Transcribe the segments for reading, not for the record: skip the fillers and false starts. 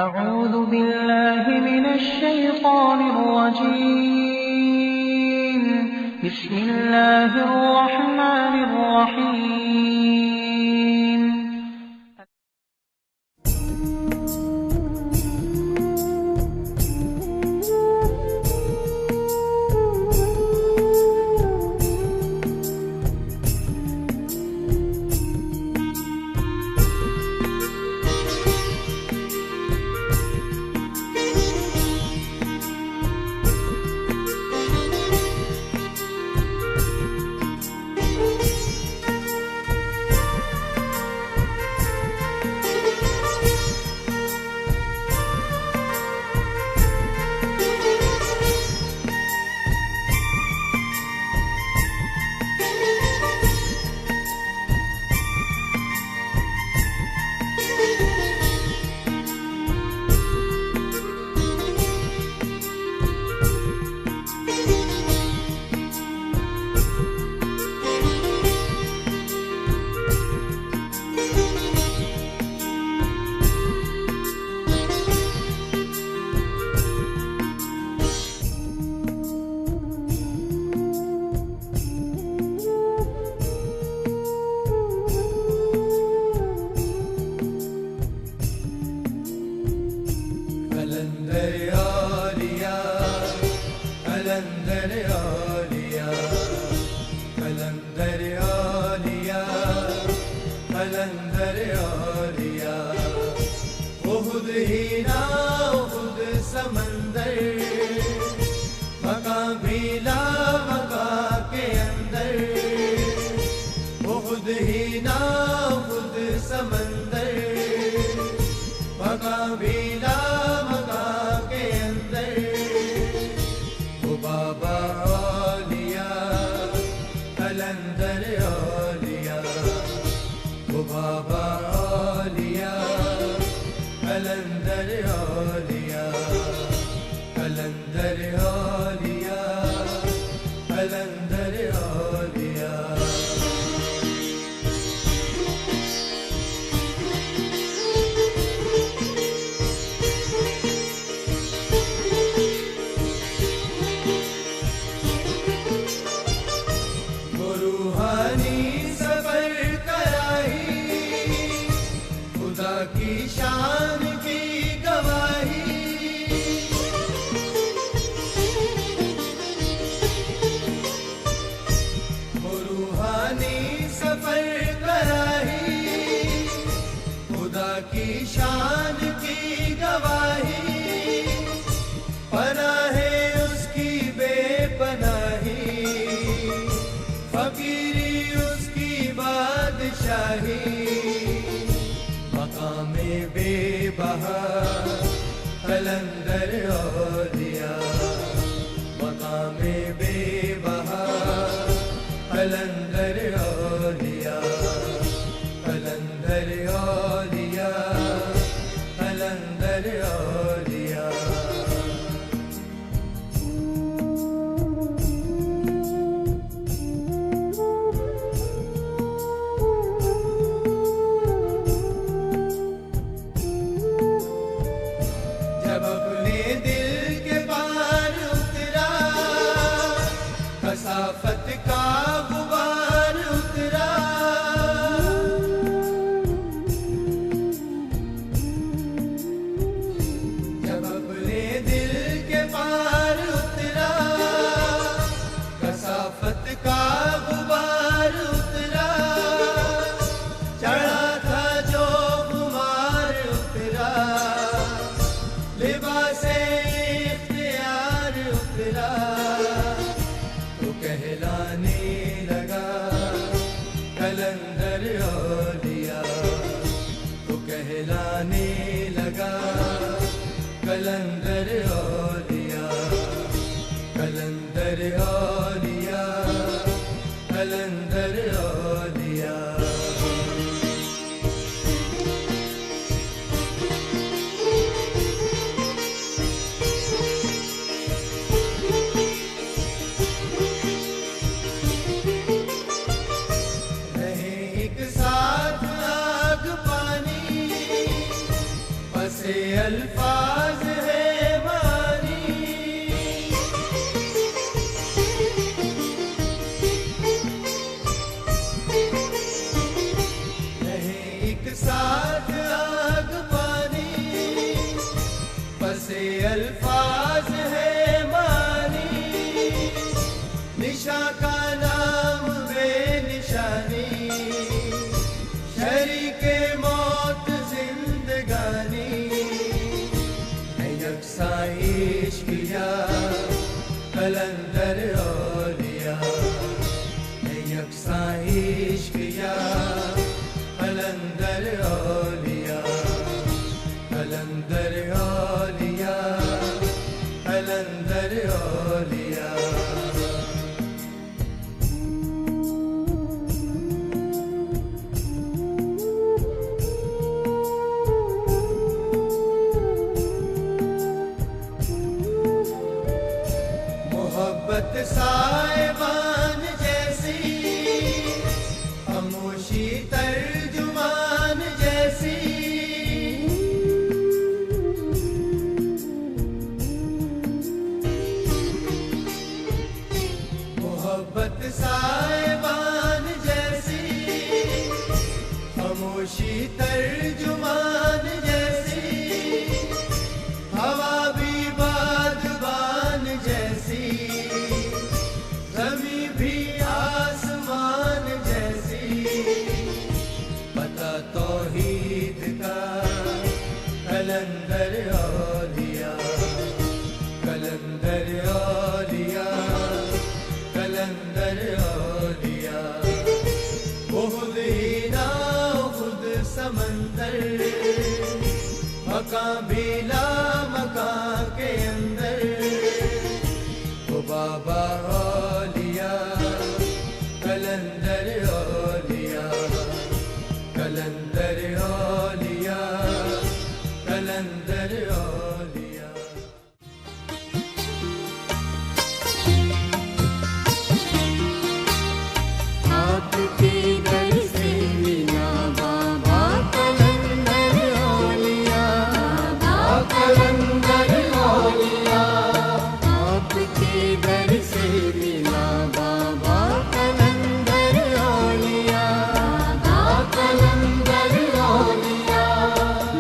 أعوذ بالله من الشيطان الرجيم. بسم الله الرحمن الرحيم. قلندر، الفاظ ہے مانی، رہے ایک ساتھ آگ پانی، بس الفاظ ہے مانی، نشاں کا نام بے نشانی، شریک موت زندگانی، ہے یکساں عشق یا قلندر اولیاء، ہے یکساں عشق یا قلندر اولیاء، قلندر اولیاء، قلندر اولیاء۔ محبت سائبان جیسی، خاموشی ترجمان جیسی، محبت سائبان جیسی، خاموشی ترجمان جیسی، ہوا بھی بادبان جیسی، زمین بھی آسمان جیسی، پتہ توحید کا قلندر اولیاء، قلندر اولیاء، قلندر اولیاء، وہ خود ہی نہ خود سمندر، مکان بھی لا مکان کے اندر، وہ بابا اولیاء، قلندر اولیاء، قلندر اولیاء، قلندر اولیاء۔ آپ کے در سے ملا بابا قلندر اولیاء، بابا قلندر اولیاء، آپ کے در سے ملا بابا قلندر اولیاء، بابا قلندر اولیاء،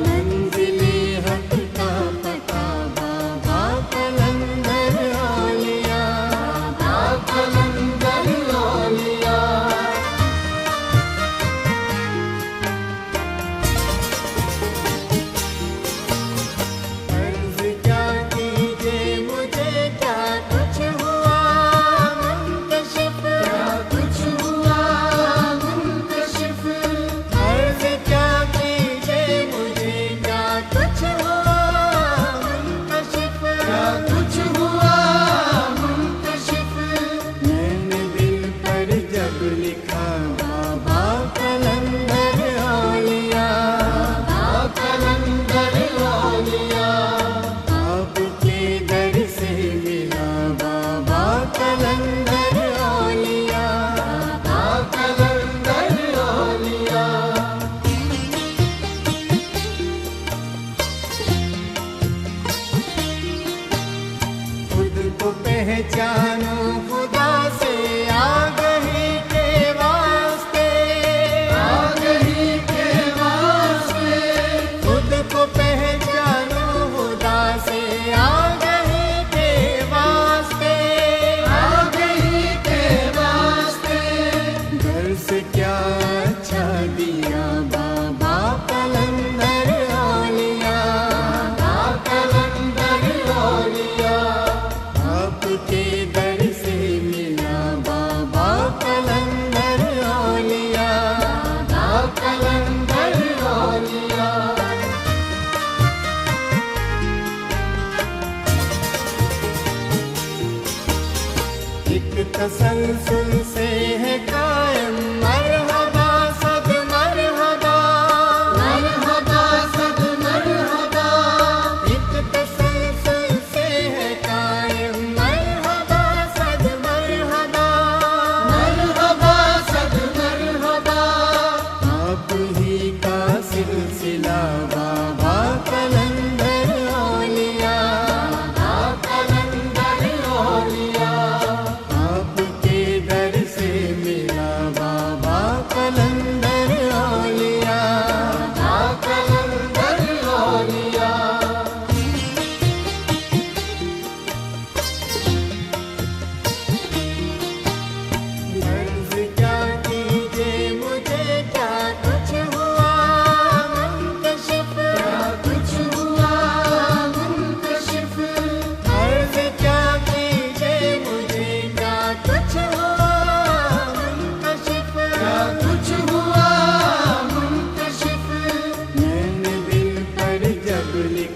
منزل حق کا پتہ بابا قلندر اولیاء، بابا قلندر اولیاء۔ عرض کیا کیجے مجھے کیا کچھ ہوا منکشف، کیا کچھ ہوا منکشف، عرض کیا کیجے مجھے کیا کچھ ہوا منکشف، کیا کچھ ہوا منکشف، میں نے دل پر جب لکھا بابا قلندر اولیاء، بابا قلندر اولیاء، آپ کے در سے ملا بابا قلندر اولیاء، بابا قلندر اولیاء۔ خود کو پہچانو خدا سے آگہی کے واسطے، آگہی کے واسطے، خود کو پہچانو خدا سے آگہی کے واسطے، آگہی کے واسطے، گھر سے کیا اچھا دیا بابا قلندر اولیاء، بابا قلندر اولیاء، آپ کے در سے ملا بابا قلندر اولیاء، بابا قلندر اولیاء۔ ایک تسلسل سے ہے قائم مرحبا صد مرحبا، مرحبا صد مرحبا، ایک تسلسل سے ہے قائم مرحبا صد مرحبا، مرحبا صد مرحبا، آپ ہی کا سلسلہ بابا قلندر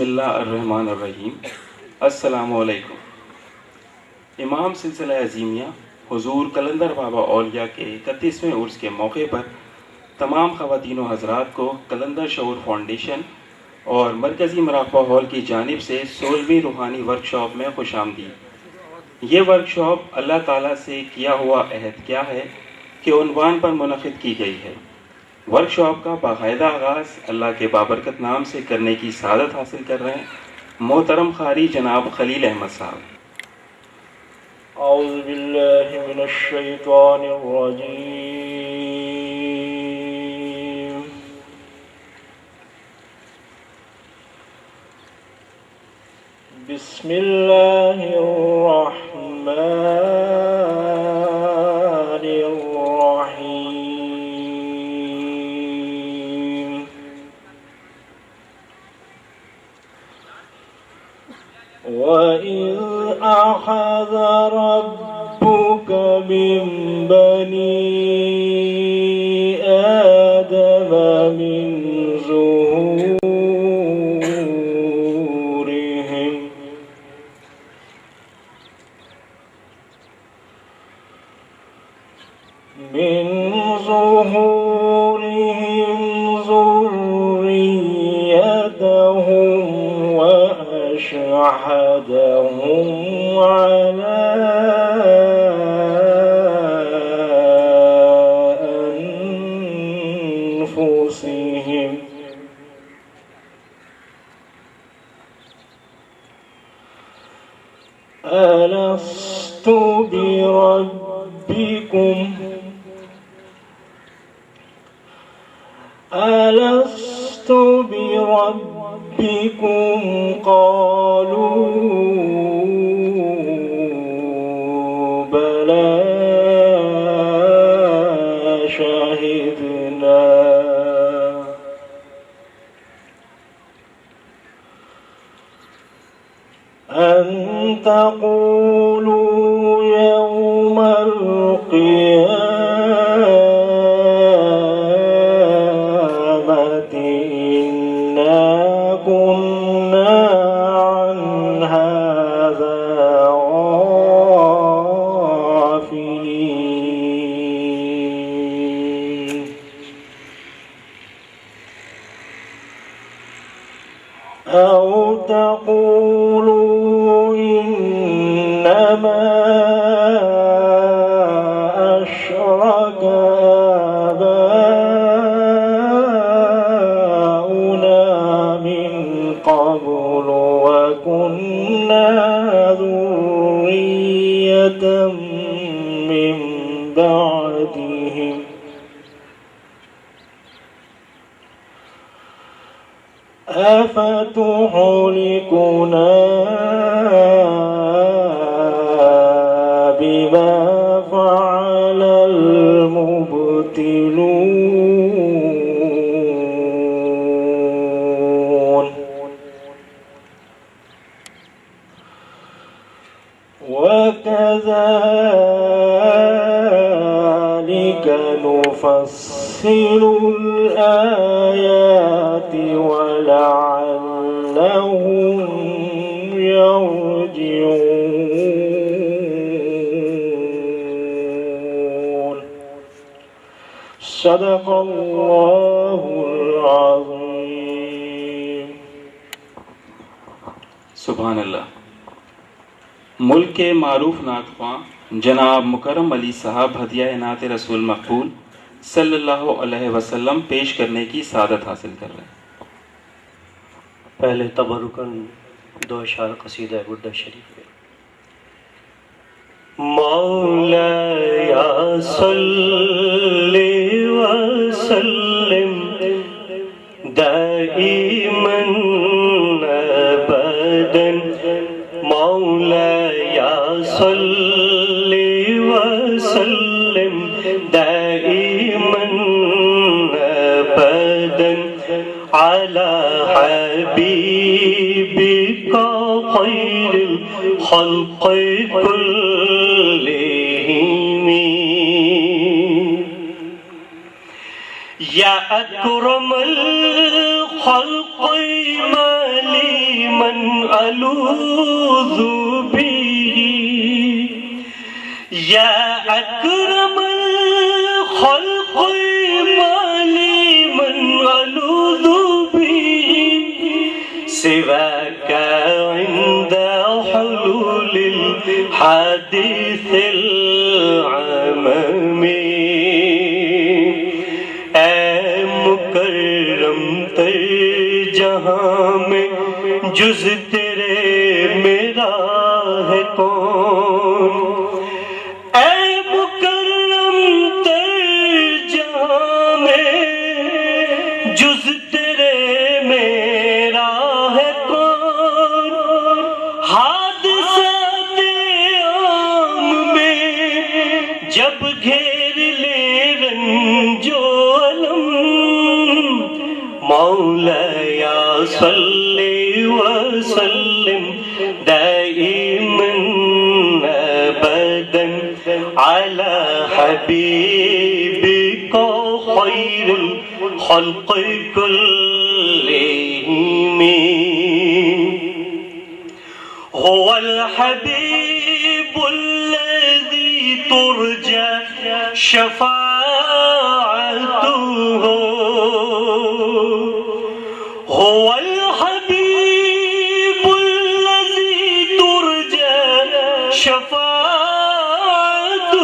بسم اللہ الرحمن الرحیم۔ السلام علیکم۔ امام سلسلہ عظیمیہ حضور کلندر بابا اولیاء کے 31ویں عرس کے موقع پر تمام خواتین و حضرات کو کلندر شعور فاؤنڈیشن اور مرکزی مراقبہ ہال کی جانب سے 16ویں روحانی ورکشاپ میں خوش آمدید۔ یہ ورکشاپ اللہ تعالیٰ سے کیا ہوا عہد کیا ہے کہ عنوان پر منعقد کی گئی ہے۔ ورکشاپ کا باقاعدہ آغاز اللہ کے بابرکت نام سے کرنے کی سعادت حاصل کر رہے ہیں محترم قاری جناب خلیل احمد صاحب۔ اعوذ باللہ من الشیطان الرجیم، بسم اللہ الرحمن الرحیم۔ وَإِذْ أَخَذَ رَبُّكَ مِنْ بَنِي آدَمَ مِنْ ظُهُورِهِمْ ذُرِّيَّتَهُمْ وَأَشْهَدَهُمْ عَلَى أَنفُسِهِمْ أَلَسْتُ بِرَبِّكُمْ قالوا بلى شهدنا أن تقولوا يوم القيامة إنا كنا عن هذا غافلين أو تقولوا إنما أشرك آباؤنا من قبل وكنا ذرية من بعدهم أفتهلكنا بما فعل المبطلون وكذلك نفصل الآيات ولعلهم يرجعون۔ صدق اللہ العظیم۔ سبحان اللہ۔ ملک کے معروف نعت خواں جناب مکرم علی صاحب ہدیہ نعت رسول مقبول صلی اللہ علیہ وسلم پیش کرنے کی سعادت حاصل کر رہے ہیں۔ پہلے تبرکن 2 اشعار قصیدہ برد شریف میں۔ مولاي صل وسلم دائما ابدا مولاي صل وسلم دائما ابدا على حبيبك خير الخلق كلهم یا اکرم الخلق مالی من الوذ به یا اکرم الخلق مالی من الوذ به سواک عند حلول الحادث العمم اے مکرم تر جہاں میں جز تیرے میرا ہے کون اے مکرم تر جہاں میں جز تیرے میرا ہے کون حادثات عام میں جب گھیر لے رنجو مولایا صلی وسلم دائما ابدا على حبيبك خير الخلق كلهم هو الحبيب الذي ترجى شفاعته هو الحبيب الذي ترجى شفاعته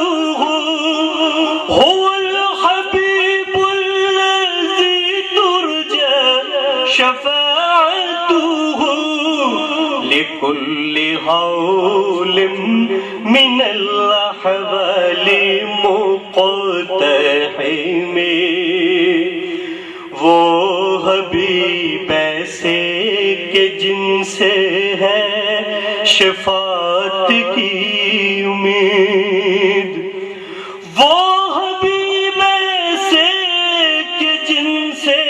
هو الحبيب الذي ترجى شفاعته لكل هول من الأحوال مقتحم وہ حبیب ایسے کہ جن سے ہے شفاعت کی امید وہ حبیب ایسے کہ جن سے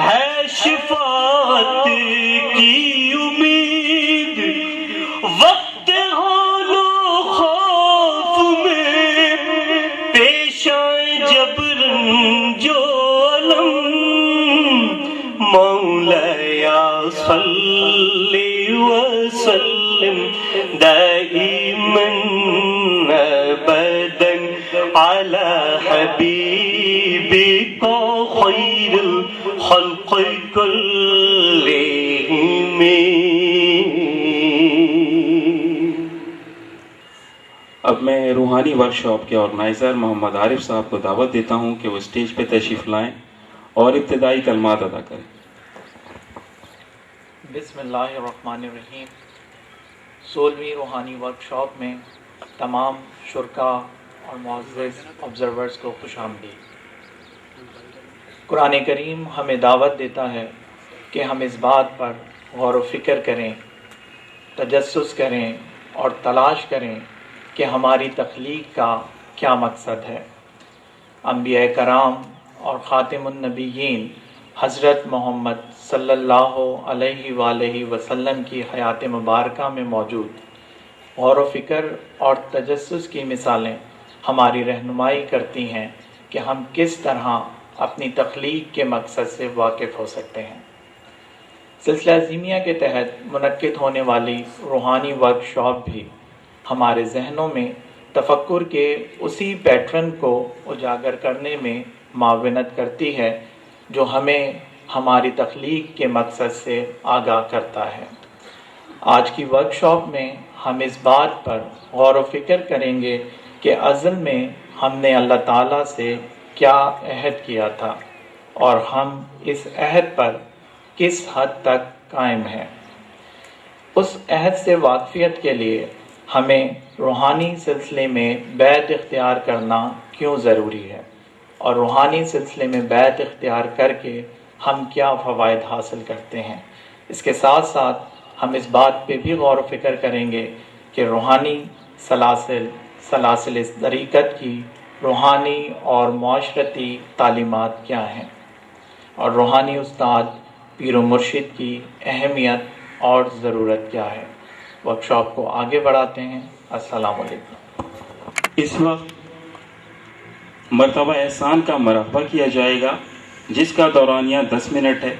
ہے شفاعت کی امید وقت حال و خوف میں پیش آئے جب رنجو مولایا صلی وسلم دائما ابدا على حبيبك خير الخلق كلهم اب میں روحانی ورکشاپ کے آرگنائزر محمد عارف صاحب کو دعوت دیتا ہوں کہ وہ اسٹیج پہ تشریف لائیں اور ابتدائی کلمات ادا کریں. بسم اللہ الرحمن الرحیم. 16ویں روحانی ورکشاپ میں تمام شرکاء اور معزز آبزرورز کو خوش آمدید. قرآن کریم ہمیں دعوت دیتا ہے کہ ہم اس بات پر غور و فکر کریں، تجسس کریں اور تلاش کریں کہ ہماری تخلیق کا کیا مقصد ہے. انبیاء کرام اور خاتم النبیین حضرت محمد صلی اللہ علیہ وآلہ وسلم کی حیات مبارکہ میں موجود غور و فکر اور تجسس کی مثالیں ہماری رہنمائی کرتی ہیں کہ ہم کس طرح اپنی تخلیق کے مقصد سے واقف ہو سکتے ہیں. سلسلہ عظیمیہ کے تحت منعقد ہونے والی روحانی ورکشاپ بھی ہمارے ذہنوں میں تفکر کے اسی پیٹرن کو اجاگر کرنے میں معاونت کرتی ہے جو ہمیں ہماری تخلیق کے مقصد سے آگاہ کرتا ہے. آج کی ورکشاپ میں ہم اس بات پر غور و فکر کریں گے کہ ازل میں ہم نے اللہ تعالیٰ سے کیا عہد کیا تھا اور ہم اس عہد پر کس حد تک قائم ہیں. اس عہد سے واقفیت کے لیے ہمیں روحانی سلسلے میں بیعت اختیار کرنا کیوں ضروری ہے اور روحانی سلسلے میں بیعت اختیار کر کے ہم کیا فوائد حاصل کرتے ہیں. اس کے ساتھ ساتھ ہم اس بات پہ بھی غور و فکر کریں گے کہ روحانی سلاسل طریقت کی روحانی اور معاشرتی تعلیمات کیا ہیں اور روحانی استاد پیر و مرشد کی اہمیت اور ضرورت کیا ہے. ورکشاپ کو آگے بڑھاتے ہیں. السلام علیکم. اس وقت مرتبہ احسان کا مراقبہ کیا جائے گا جس کا دورانیہ 10 منٹ ہے۔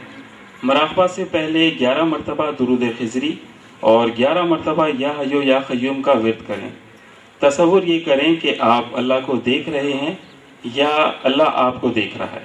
مراقبہ سے پہلے 11 مرتبہ درود خضری اور 11 مرتبہ یا حیو یا قیوم کا ورد کریں۔ تصور یہ کریں کہ آپ اللہ کو دیکھ رہے ہیں یا اللہ آپ کو دیکھ رہا ہے۔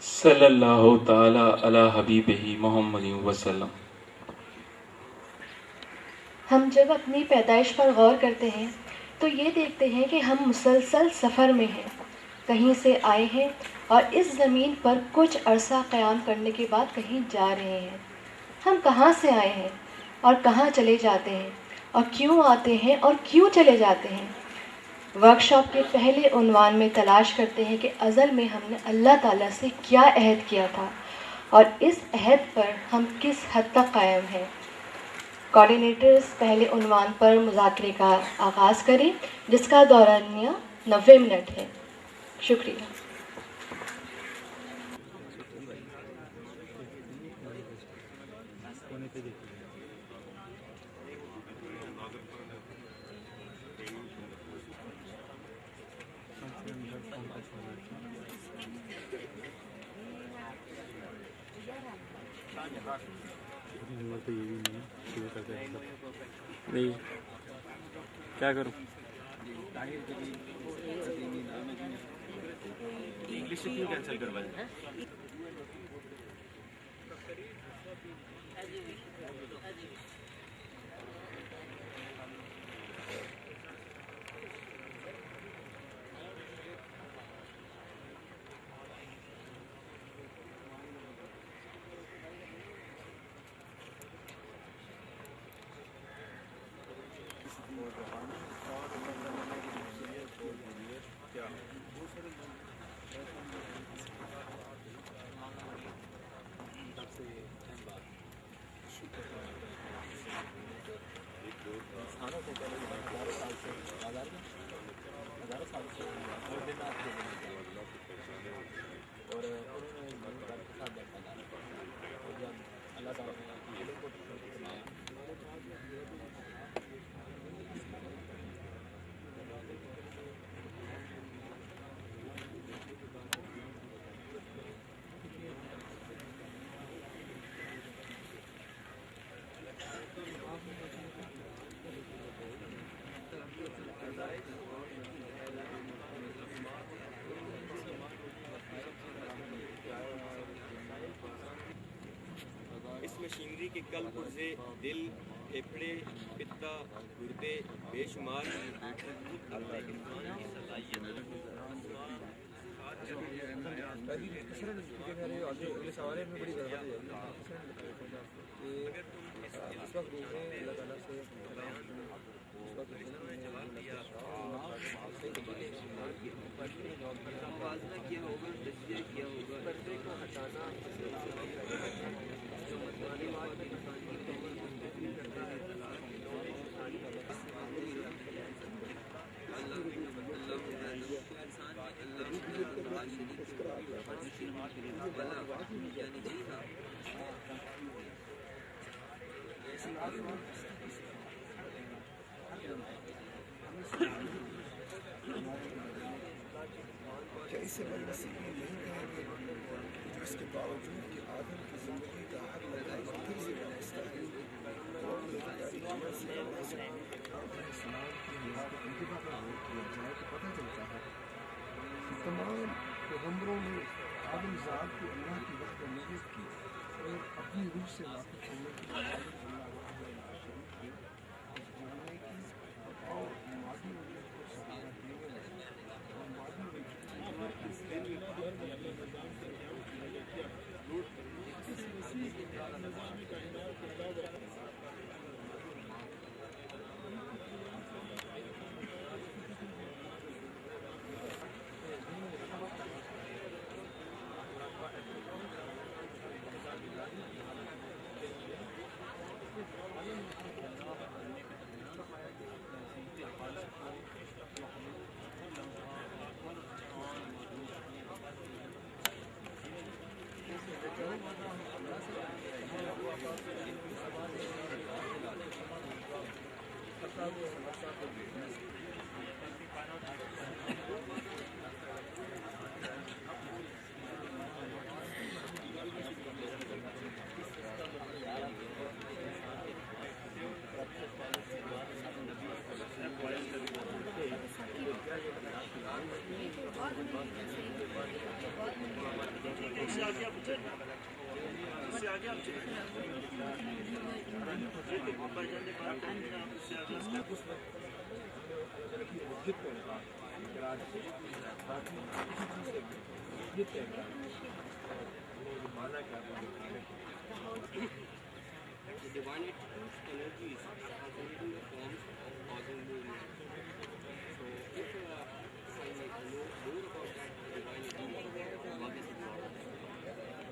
صلی اللہ تعالی علی حبیبہ محمد وسلم۔ ہم جب اپنی پیدائش پر غور کرتے ہیں تو یہ دیکھتے ہیں کہ ہم مسلسل سفر میں ہیں، کہیں سے آئے ہیں اور اس زمین پر کچھ عرصہ قیام کرنے کے بعد کہیں جا رہے ہیں۔ ہم کہاں سے آئے ہیں اور کہاں چلے جاتے ہیں اور کیوں آتے ہیں اور کیوں چلے جاتے ہیں؟ ورکشاپ کے پہلے عنوان میں تلاش کرتے ہیں کہ ازل میں ہم نے اللہ تعالیٰ سے کیا عہد کیا تھا اور اس عہد پر ہم کس حد تک قائم ہیں۔ کوآرڈینیٹرز پہلے عنوان پر مذاکرے کا آغاز کریں جس کا دورانیہ 90 منٹ ہے۔ شکریہ۔ نہیں کیا کروں؟ انگلش سے کیوں کینسل کروائے؟ اس مشینری کے کل پرزے دل، پھیپھڑے، پتا، گردے بے شمار کیا اس سے بڑی نصیب نہیں کہیں گے جو اس کے باوجود کہ آدم کی زندگی کا حق لگائے پھر سے وابستہ ہے اور تمام پیغمبروں نے آدم ذات کو اللہ کی وحدانیت کی اور اپنی روح سے واقف ہونے کی آدم اللہ شریف کو جاننے کی اور مادی وجود کو سہارا دینے والی اور مادی وجود The divine energy is transcending the forms of causal movement. So if I know more about that divine energy, what is it about?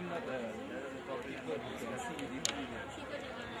I'm not people who can see deeply.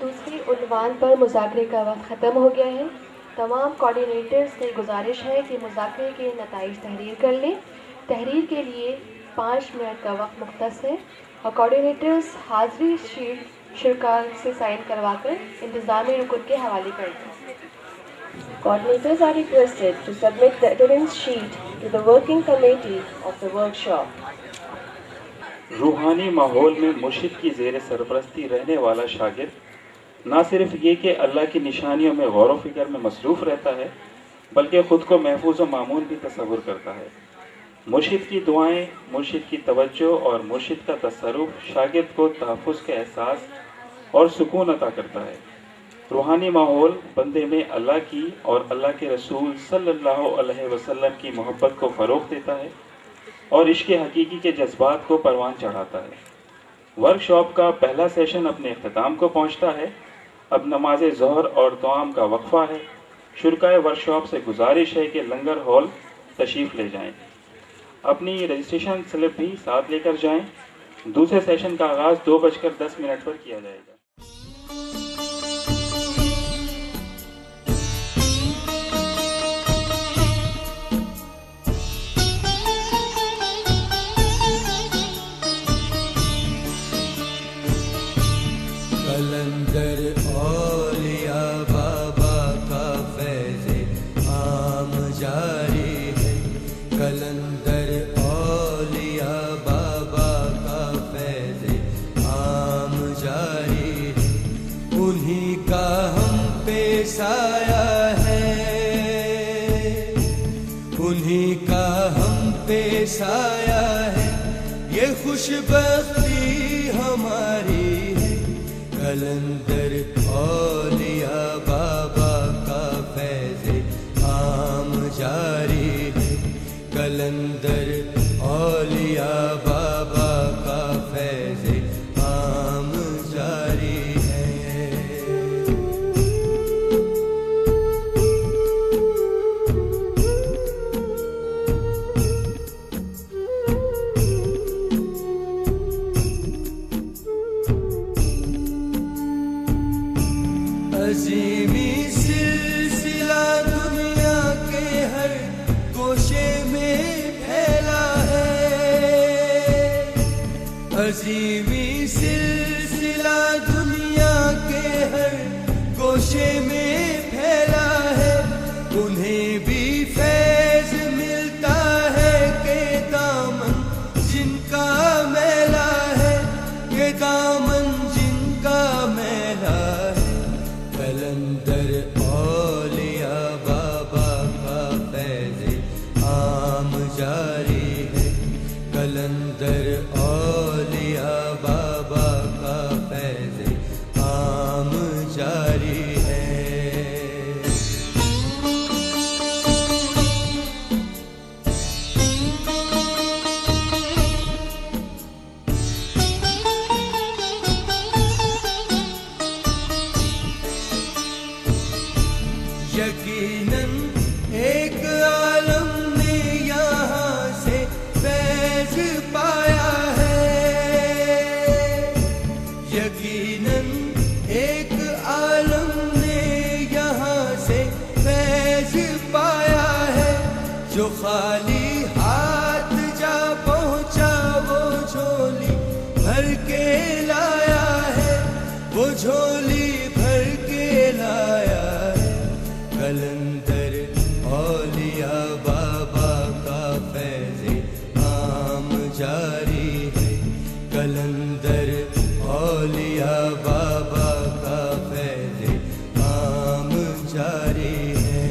دوسری عنوان پر مذاکرے کا وقت ختم ہو گیا ہے. تمام کوآرڈینیٹرز سے گزارش ہے کہ مذاکرے کے نتائج تحریر کر لیں. تحریر کے لیے 5 منٹ کا وقت مختص ہے اور کوآرڈینیٹرز حاضری شیٹ شرکاء سے سائن کروا کر انتظامی رکن کے حوالے کر دیں. Coordinators are requested to submit the attendance sheet to the working committee of the workshop. روحانی ماحول میں مرشد کی زیر سرپرستی رہنے والا شاگرد نہ صرف یہ کہ اللہ کی نشانیوں میں غور و فکر میں مصروف رہتا ہے بلکہ خود کو محفوظ و مامون بھی تصور کرتا ہے. مرشد کی دعائیں، مرشد کی توجہ اور مرشد کا تصرف شاگرد کو تحفظ کا احساس اور سکون عطا کرتا ہے. روحانی ماحول بندے میں اللہ کی اور اللہ کے رسول صلی اللہ علیہ وسلم کی محبت کو فروغ دیتا ہے اور عشق حقیقی کے جذبات کو پروان چڑھاتا ہے. ورکشاپ کا پہلا سیشن اپنے اختتام کو پہنچتا ہے. اب نماز ظہر اور طعام کا وقفہ ہے. شرکائے ورکشاپ سے گزارش ہے کہ لنگر ہال تشریف لے جائیں. اپنی رجسٹریشن سلپ بھی ساتھ لے کر جائیں. دوسرے سیشن کا آغاز 2:10 پر کیا جائے گا. کلندر اولیاء بابا کا فیض عام جاری ہے. کلندر اولیاء بابا کا فیض عام جاری ہے. انہی کا ہم پہ سایہ ہے، انہی کا ہم پہ سایہ ہے. یہ خوش بختی ہماری ہے. کلندر اولیاء بابا کا فیض عام جاری ہے. کلندر اولیاء بابا کا فیض عام جاری ہے. عظیمی سلسلہ دنیا کے ہر گوشے میں پھیلا ہے. عظیمی سلسلہ دنیا کے ہر گوشے میں پھیلا ہے. انہیں بھی فیض ملتا ہے کہ دامن جن کا میلا ہے، کہ دامن جن کا میلا ہے. کلندر اولیاء بابا کا فیض عام جاری ہے. کلندر اولیاء بابا کا فیض عام جاری ہے. یقیناً ایک عالم نے یہاں سے فیض پایا ہے. یقیناً ایک عالم نے یہاں سے فیض پایا ہے. جو خالی ہاتھ جا پہنچا وہ جھولی بھر کے لایا ہے، وہ جھولی بھر کے لایا ہے. کلندر اولیاء بابا کا فیض عام جاری ہے. کلندر اولیاء بابا کا فیض عام جاری ہے.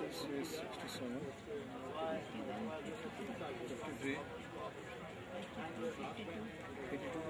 This is 67, 53, 82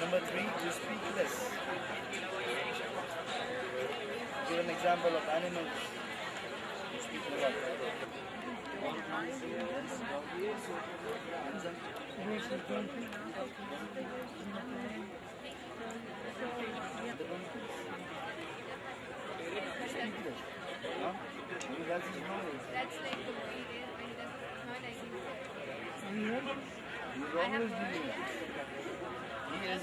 Number 3, you speak less. Give an example of animals. You speak a lot. That's like the way it is, and that's not like He's always doing it. He is.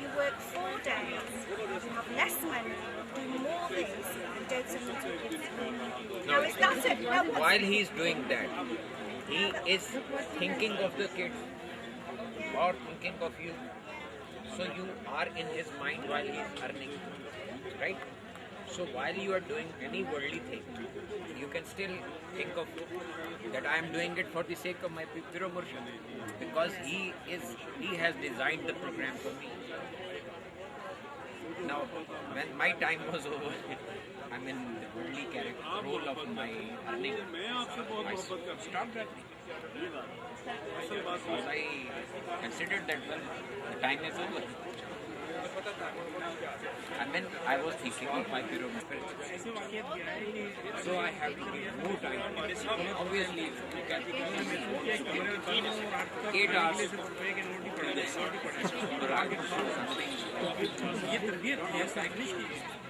You work 4 days, you have less money, do more things, and don't submit to it. Now, is that it? Now, While he is doing that, he is thinking of the kid or thinking of you. So you are in his mind while he is earning, right? So while you are doing any worldly thing, you can still think of that I am doing it for the sake of my Pir o Murshid, because he has designed the program for me. Now, when my time was over, I'm in the worldly role of my earning. I stopped that. Because I considered that, well, the time is over. And then I was thinking of my Pir o Murshid. So I have to give more time. Obviously, you can 8 hours to this.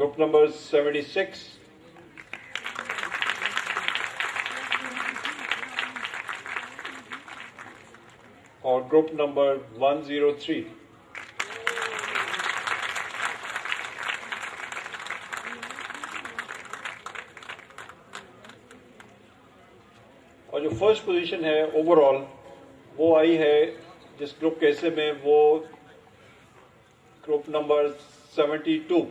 Group number 76. Or group number 103. اور جو first position ہے over all وہ آئی ہے جس group کے حصے میں وہ group number 72.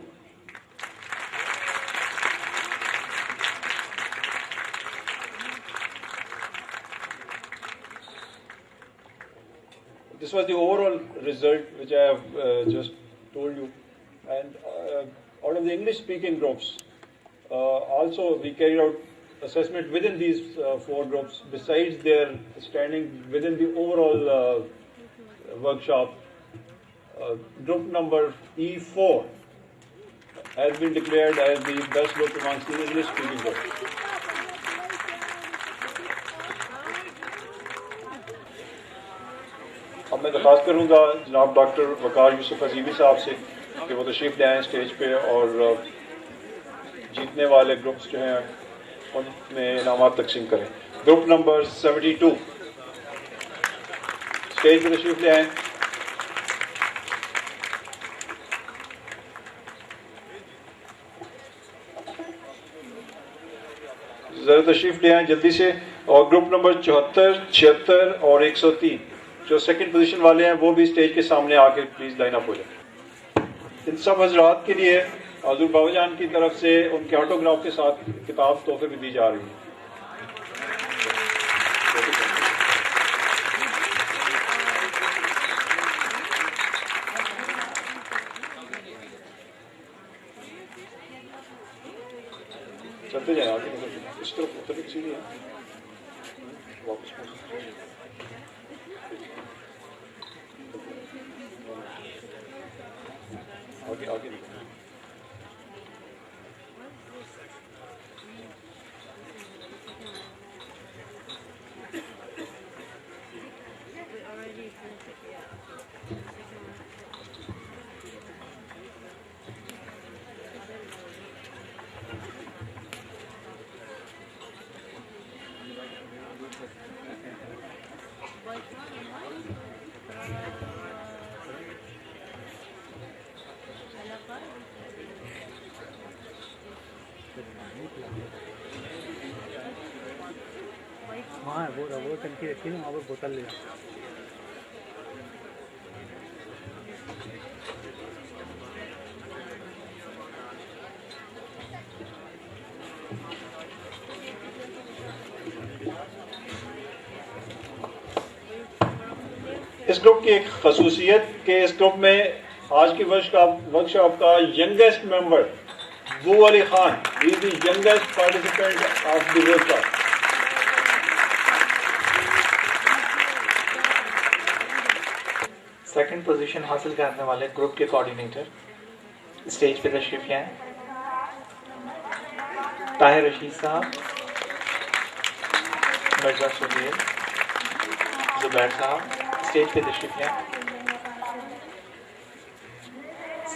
This was the overall result which I have just told you. And out of the English-speaking groups, also we carried out assessment within these 4 groups. Besides their standing within the overall workshop, group number E4 has been declared as the best group amongst the English-speaking groups. اب میں درخواست کروں گا جناب doctor وقار یوسف عظیمی صاحب سے کہ وہ تشریف لے آئیں اسٹیج پہ اور جیتنے والے گروپس جو ہیں ان میں انعامات تقسیم کریں. گروپ نمبر 72 اسٹیج پہ تشریف لے آئیں. ذرا تشریف لے آئیں جلدی سے. اور گروپ نمبر 74 76 اور 103 جو سیکنڈ پوزیشن والے ہیں وہ بھی اسٹیج کے سامنے آ کے پلیز لائن اپ ہو جائیں. ان سب حضرات کے لیے حضور بابا جان کی طرف سے ان کے آٹوگراف کے ساتھ کتاب تحفے بھی دی جا رہی ہے. چلتے جائیں آگے اس طرف مختلف سیڑھی ہے واپس آگے آگے وہاں وہ ٹنکی رکھی نا وہاں پر بوتل لے. اس گروپ کی ایک خصوصیت کہ اس گروپ میں آج کی ورکشاپ کا ینگیسٹ ممبر بو Ali Khan is the youngest participant of the workshop. Second position حاصل کرنے والے گروپ کے کوآرڈینیٹر اسٹیج پہ تشریف لے آئیں. طاہر رشید صاحب, مرزا سہیل, زبیر صاحب اسٹیج پہ تشریف لے آئیں.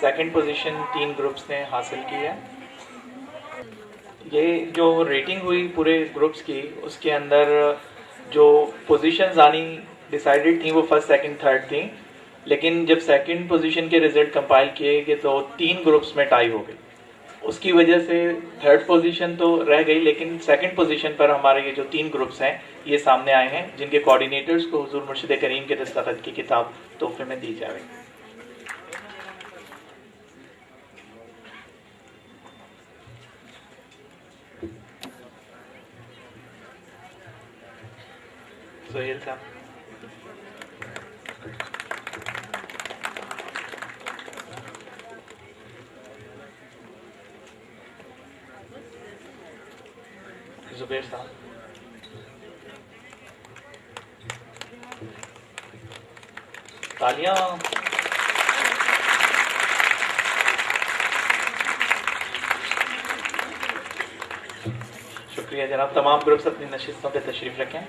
سیکنڈ پوزیشن 3 گروپس نے حاصل کی ہے. یہ جو ریٹنگ ہوئی پورے گروپس کی اس کے اندر جو پوزیشنز آنی ڈیسائیڈڈ تھیں وہ فرسٹ سیکنڈ تھرڈ تھیں, لیکن جب سیکنڈ پوزیشن کے رزلٹ کمپائل کیے گئے تو 3 گروپس میں ٹائی ہو گئی. اس کی وجہ سے تھرڈ پوزیشن تو رہ گئی, لیکن سیکنڈ پوزیشن پر ہمارے یہ جو 3 گروپس ہیں یہ سامنے آئے ہیں جن کے کوآرڈینیٹرز کو حضور مرشد کریم کے دستخط کی کتاب تحفے میں دی جائے. سہیل صاحب. زبیر صاحب. تالیاں. شکریہ جناب. تمام گروپس اپنی نشستوں پہ تشریف رکھیں.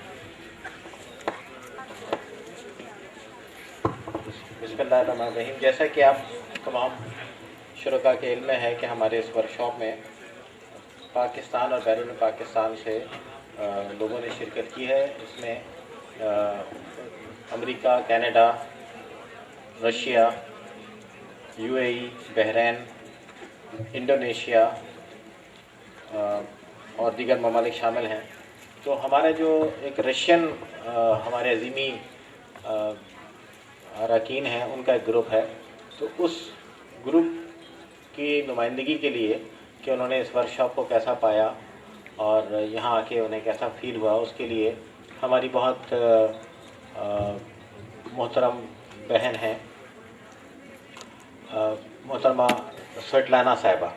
بسم اللہ الرحمن الرحیم. جیسا کہ آپ تمام شرکا کے علم میں ہے کہ ہمارے اس ورکشاپ میں پاکستان اور بیرون پاکستان سے لوگوں نے شرکت کی ہے. اس میں America, Canada, Russia, UAE، Bahrain, Indonesia اور دیگر ممالک شامل ہیں. تو ہمارے جو ایک رشین ہمارے عظیمی اراکین ہیں ان کا ایک گروپ ہے. تو اس گروپ کی نمائندگی کے لیے کہ انہوں نے اس ورکشاپ کو کیسا پایا اور یہاں آ کے انہیں کیسا فیل ہوا، اس کے لیے ہماری بہت محترم بہن ہیں محترمہ سویٹلانہ صاحبہ.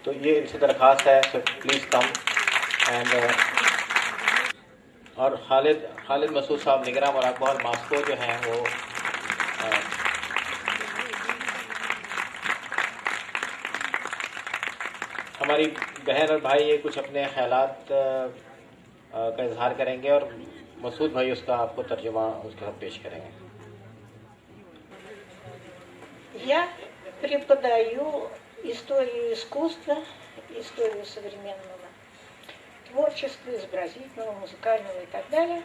تو یہ ان سے درخواست ہے پلیز کم. اینڈ اور خالد مسعود صاحب نگراں مراقبہ اور ماسکو جو ہیں وہ ہماری بہن اور بھائی یہ کچھ اپنے خیالات کا اظہار کریں گے اور مسعود بھائی اس کا آپ کو ترجمہ اس کے ساتھ پیش کریں گے. Я преподаю историю искусства, историю современного творчества, изобразительного, музыкального и так далее.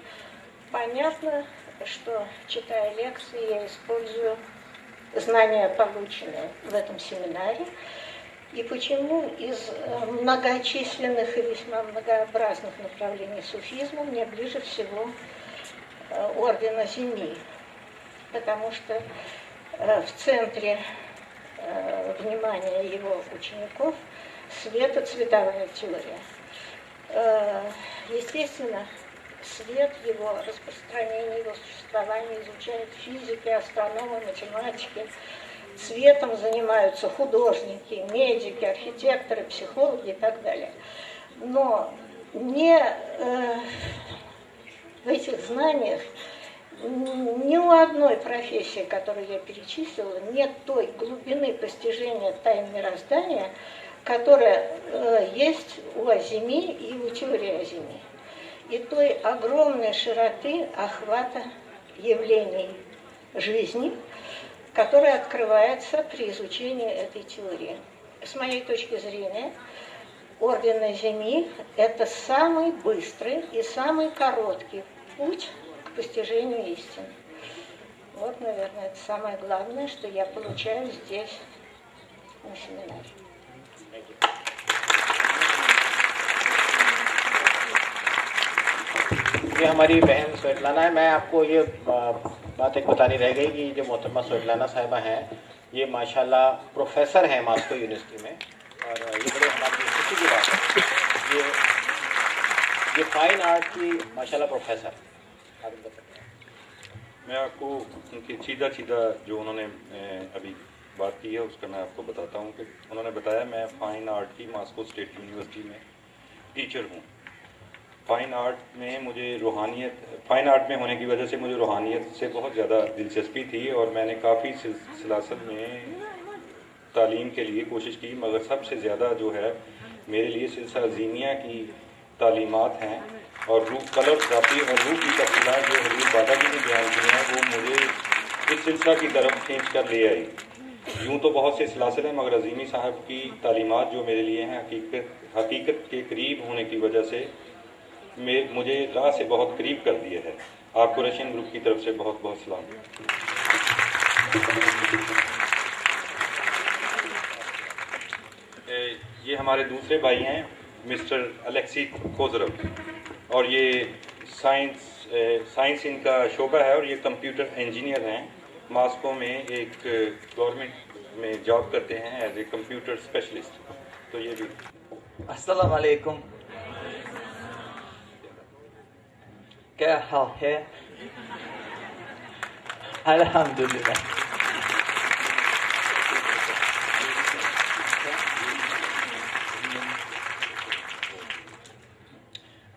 Понятно, что, читая лекции, я использую знания, полученные в этом семинаре, и почему из многочисленных и весьма многообразных направлений суфизма мне ближе всего орден Азимии, потому что в центре внимания его учеников светоцветовая теория. Естественно, свет, его распространение, его существование изучают физики, астрономы, математики. Цветом занимаются художники, медики, архитекторы, психологи и так далее. Но в этих знаниях ни у одной профессии, которую я перечислила, нет той глубины постижения тайн мироздания, которая есть у Азимии и у теории Азимии, и той огромной широты охвата явлений жизни, которая открывается при изучении этой теории. С моей точки зрения, орден Азимии – это самый быстрый и самый короткий путь к постижению истины. Вот, наверное, это самое главное, что я получаю здесь, на семинаре. یہ ہماری بہن سویٹلانہ ہے. میں آپ کو یہ بات ایک بتانی رہ گئی کہ جو محترمہ سویٹلانہ صاحبہ ہیں یہ ماشاءاللہ پروفیسر ہیں ماسکو یونیورسٹی میں, اور یہ بڑے ہماری خوشی کی بات ہے. یہ فائن آرٹ کی ماشاءاللہ پروفیسر. میں آپ کو ان کی سیدھا جو انہوں نے ابھی بات کی ہے اس کا میں آپ کو بتاتا ہوں کہ انہوں نے بتایا میں فائن آرٹ کی ماسکو اسٹیٹ یونیورسٹی میں ٹیچر ہوں. فائن آرٹ میں فائن آرٹ میں ہونے کی وجہ سے مجھے روحانیت سے بہت زیادہ دلچسپی تھی, اور میں نے کافی سلاسل میں تعلیم کے لیے کوشش کی, مگر سب سے زیادہ جو ہے میرے لیے سلسلہ عظیمیہ کی تعلیمات ہیں, اور روح کلر ذاتی اور روح کی تفصیلات جو حضور بابا جی نے بیان کی ہیں وہ مجھے اس سلسلہ کی طرف کھینچ کر لے آئی. یوں تو بہت سے سلاسل ہیں, مگر عظیمی صاحب کی تعلیمات جو میرے لیے ہیں حقیقت کے قریب ہونے کی وجہ سے مجھے راہ سے بہت قریب کر دیا ہے. آپ کو رشین گروپ کی طرف سے بہت بہت سلام. یہ ہمارے دوسرے بھائی ہیں مسٹر الیکسی کوزرو, اور یہ سائنس ان کا شعبہ ہے, اور یہ کمپیوٹر انجینئر ہیں. ماسکو میں ایک گورنمنٹ میں جاب کرتے ہیں ایز اے کمپیوٹر اسپیشلسٹ. تو یہ بھی السلام علیکم. کیا حال ہے؟ الحمدللہ.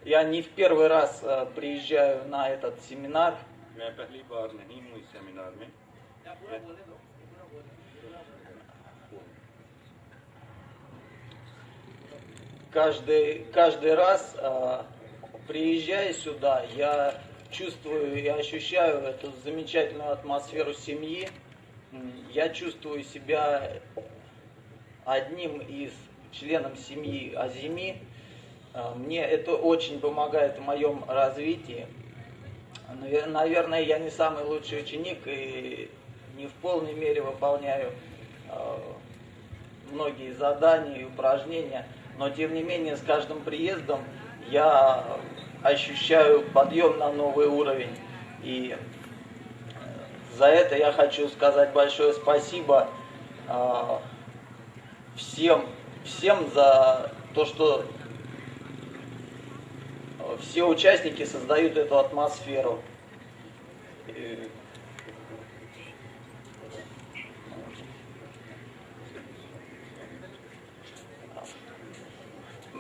Я не в первый раз приезжаю на этот семинар. میں پہلی بار نہیں ہوں اس سیمینار میں. Каждый раз, приезжая сюда, я чувствую и ощущаю эту замечательную атмосферу семьи. Я чувствую себя одним из членов семьи Азими. Мне это очень помогает в моем развитии. Наверное, я не самый лучший ученик и не в полной мере выполняю многие задания и упражнения, но тем не менее с каждым приездом я ощущаю подъем на новый уровень. И за это я хочу сказать большое спасибо всем за то, что все участники создают эту атмосферу.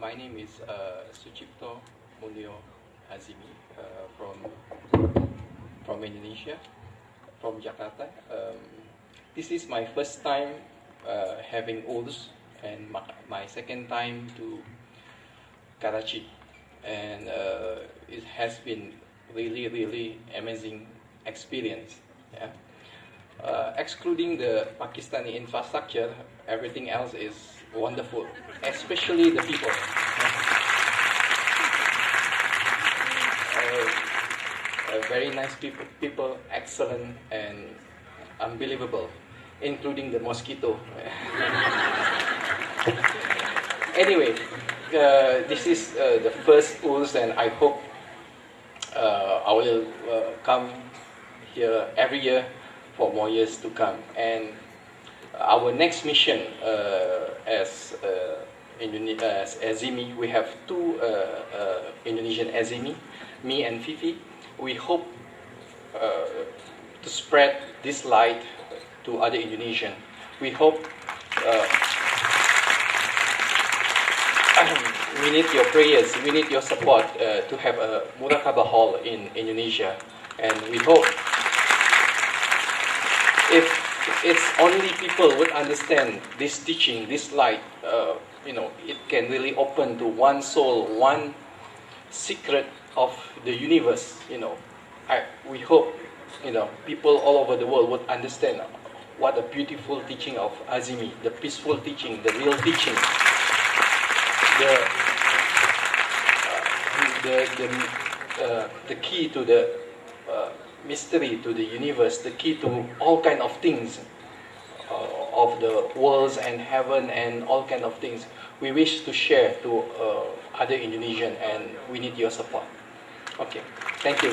My name is Sucipto Mulyo Azimi from Indonesia, from Jakarta. This is my first time having URS and my second time to Karachi, and it has been really amazing experience. Yeah. Excluding the Pakistani infrastructure, everything else is wonderful, especially the people. Very nice people, excellent and unbelievable, including the mosquito. Anyway, this is the first URS, and I hope I will come here every year for more years to come. And our next mission as Azimi, we have two Indonesian Azimi, me and Fifi. We hope to spread this light to other Indonesian. We hope we need your prayers, we need your support to have a Murakabah hall in Indonesia. And we hope if it's only people would understand this teaching, this light, it can really open to one soul, one secret of the universe. We hope, people all over the world would understand what a beautiful teaching of Azimi, the peaceful teaching, the real teaching, the key to the mystery to the universe, the key to all kind of things of the worlds and heaven and all kind of things. We wish to share to other Indonesian, and we need your support. Okay, thank you.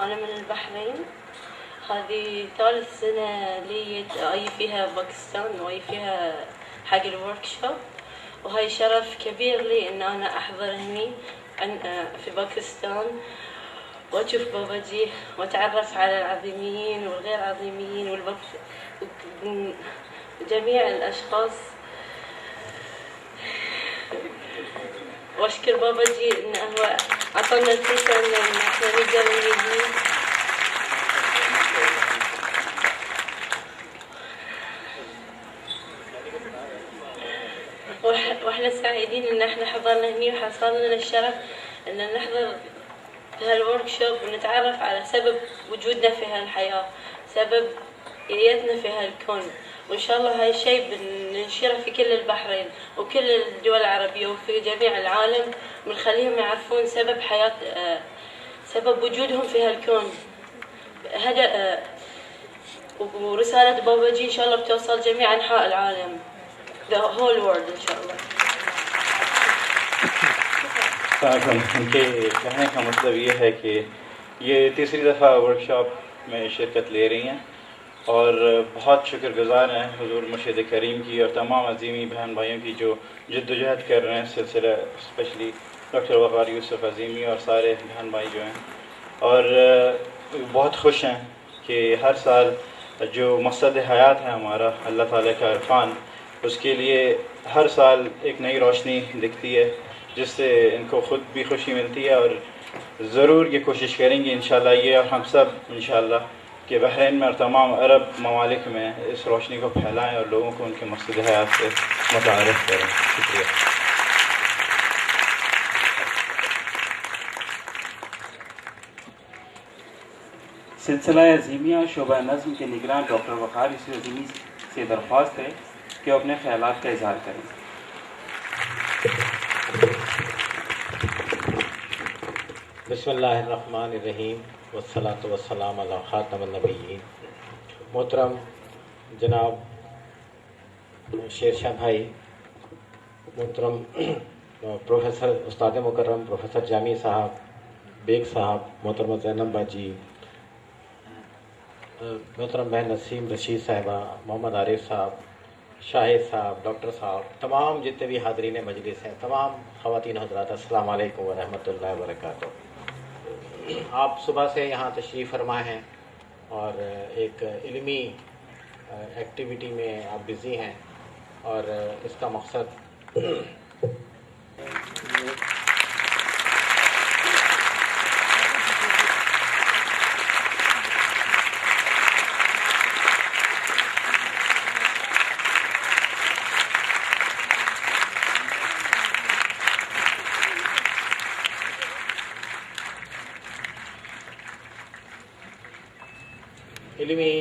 أنا من البحرين. هذه ثالث سنة لي أجي فيها باكستان وأجي فيها حق الوركشوب، وهاي شرف كبير لي إن أنا أحضر هني في باكستان وأشوف باباجي وأتعرف على العظيميين والغير عظيميين وجميع الأشخاص، وأشكر باباجي إنه هو عطانا الفرصة إن إحنا نقدر نجي. واحنا سعيدين ان احنا حضرنا هني وحصل لنا الشرف ان نحضر في هالوركشوب ونتعرف على سبب وجودنا في هالحياة، سبب إيتنا في هالكون، وإن شاء الله هاي الشيء بننشره في كل البحرين وكل الدول العربية وفي جميع العالم، ونخليهم يعرفون سبب حياة سبب وجودهم في هالكون. هذا ورسالة باباجي إن شاء الله بتوصل جميع أنحاء العالم، the whole world إن شاء الله. ان کے کہنے کا مطلب یہ ہے کہ یہ تیسری دفعہ ورکشاپ میں شرکت لے رہی ہیں اور بہت شکر گزار ہیں حضور مرشد کریم کی اور تمام عظیمی بہن بھائیوں کی جو جد و جہد کر رہے ہیں سلسلہ اسپیشلی ڈاکٹر وقار یوسف عظیمی اور سارے بہن بھائی جو ہیں، اور بہت خوش ہیں کہ ہر سال جو مقصد حیات ہے ہمارا اللہ تعالیٰ کا عرفان، اس کے لیے ہر سال ایک نئی روشنی دکھتی ہے جس سے ان کو خود بھی خوشی ملتی ہے، اور ضرور یہ کوشش کریں گے انشاءاللہ یہ اور ہم سب انشاءاللہ کہ بحرین میں اور تمام عرب ممالک میں اس روشنی کو پھیلائیں اور لوگوں کو ان کے مقصد حیات سے متعارف کریں. شکریہ. سلسلہ عظیمیہ شعبہ نظم کے نگران ڈاکٹر وقار یوسف عظیمی سے درخواست ہے کہ وہ اپنے خیالات کا اظہار کریں. بسم اللہ الرحمن الرحیم والصلاۃ والسلام علی خاتم النبیین. محترم جناب شیر شاہ بھائی، محترم پروفیسر استاد مکرم پروفیسر جامی صاحب، بیگ صاحب، محترمہ زینب باجی، محترم بہن نسیم رشید صاحبہ، محمد عارف صاحب، شاہد صاحب، ڈاکٹر صاحب، تمام جتنے بھی حاضرین مجلس ہیں، تمام خواتین حضرات، السلام علیکم ورحمۃ اللہ وبرکاتہ. آپ صبح سے یہاں تشریف فرما ہیں اور ایک علمی ایکٹیویٹی میں آپ بزی ہیں، اور اس کا مقصد علمی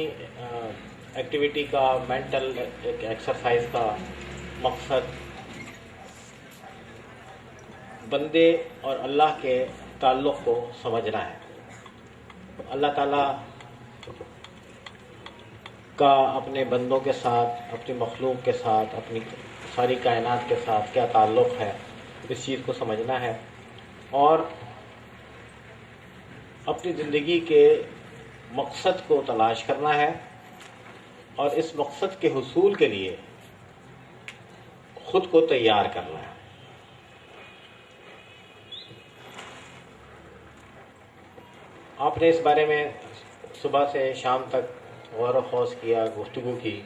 ایکٹیویٹی کا، مینٹل ایک ایکسرسائز کا مقصد بندے اور اللہ کے تعلق کو سمجھنا ہے. اللہ تعالیٰ کا اپنے بندوں کے ساتھ، اپنی مخلوق کے ساتھ، اپنی ساری کائنات کے ساتھ کیا تعلق ہے، اس چیز کو سمجھنا ہے اور اپنی زندگی کے مقصد کو تلاش کرنا ہے، اور اس مقصد کے حصول کے لیے خود کو تیار کرنا ہے. آپ نے اس بارے میں صبح سے شام تک غور و خوض کیا، گفتگو کی،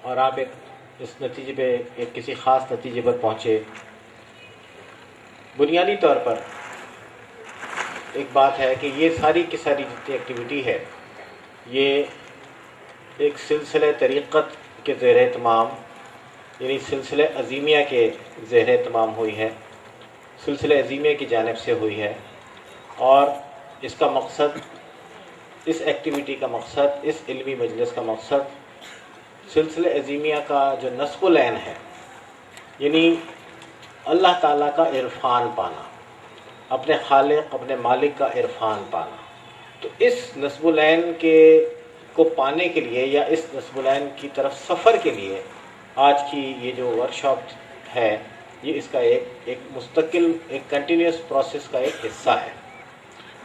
اور آپ اس نتیجے پہ ایک کسی خاص نتیجے پر پہنچے. بنیادی طور پر ایک بات ہے کہ یہ ساری کی ساری جتنی ایکٹیویٹی ہے یہ ایک سلسلہ طریقت کے زیر اہتمام، یعنی سلسلہ عظیمیہ کے زیر اہتمام ہوئی ہے، سلسلہ عظیمیہ کی جانب سے ہوئی ہے. اور اس کا مقصد، اس ایکٹیویٹی کا مقصد، اس علمی مجلس کا مقصد سلسلہ عظیمیہ کا جو نصب العین ہے، یعنی اللہ تعالیٰ کا عرفان پانا، اپنے خالق، اپنے مالک کا عرفان پانا. تو اس نصب العین کو پانے کے لیے، یا اس نصب العین کی طرف سفر کے لیے آج کی یہ جو ورکشاپ ہے، یہ اس کا ایک مستقل، ایک کنٹینیوس پروسیس کا ایک حصہ ہے.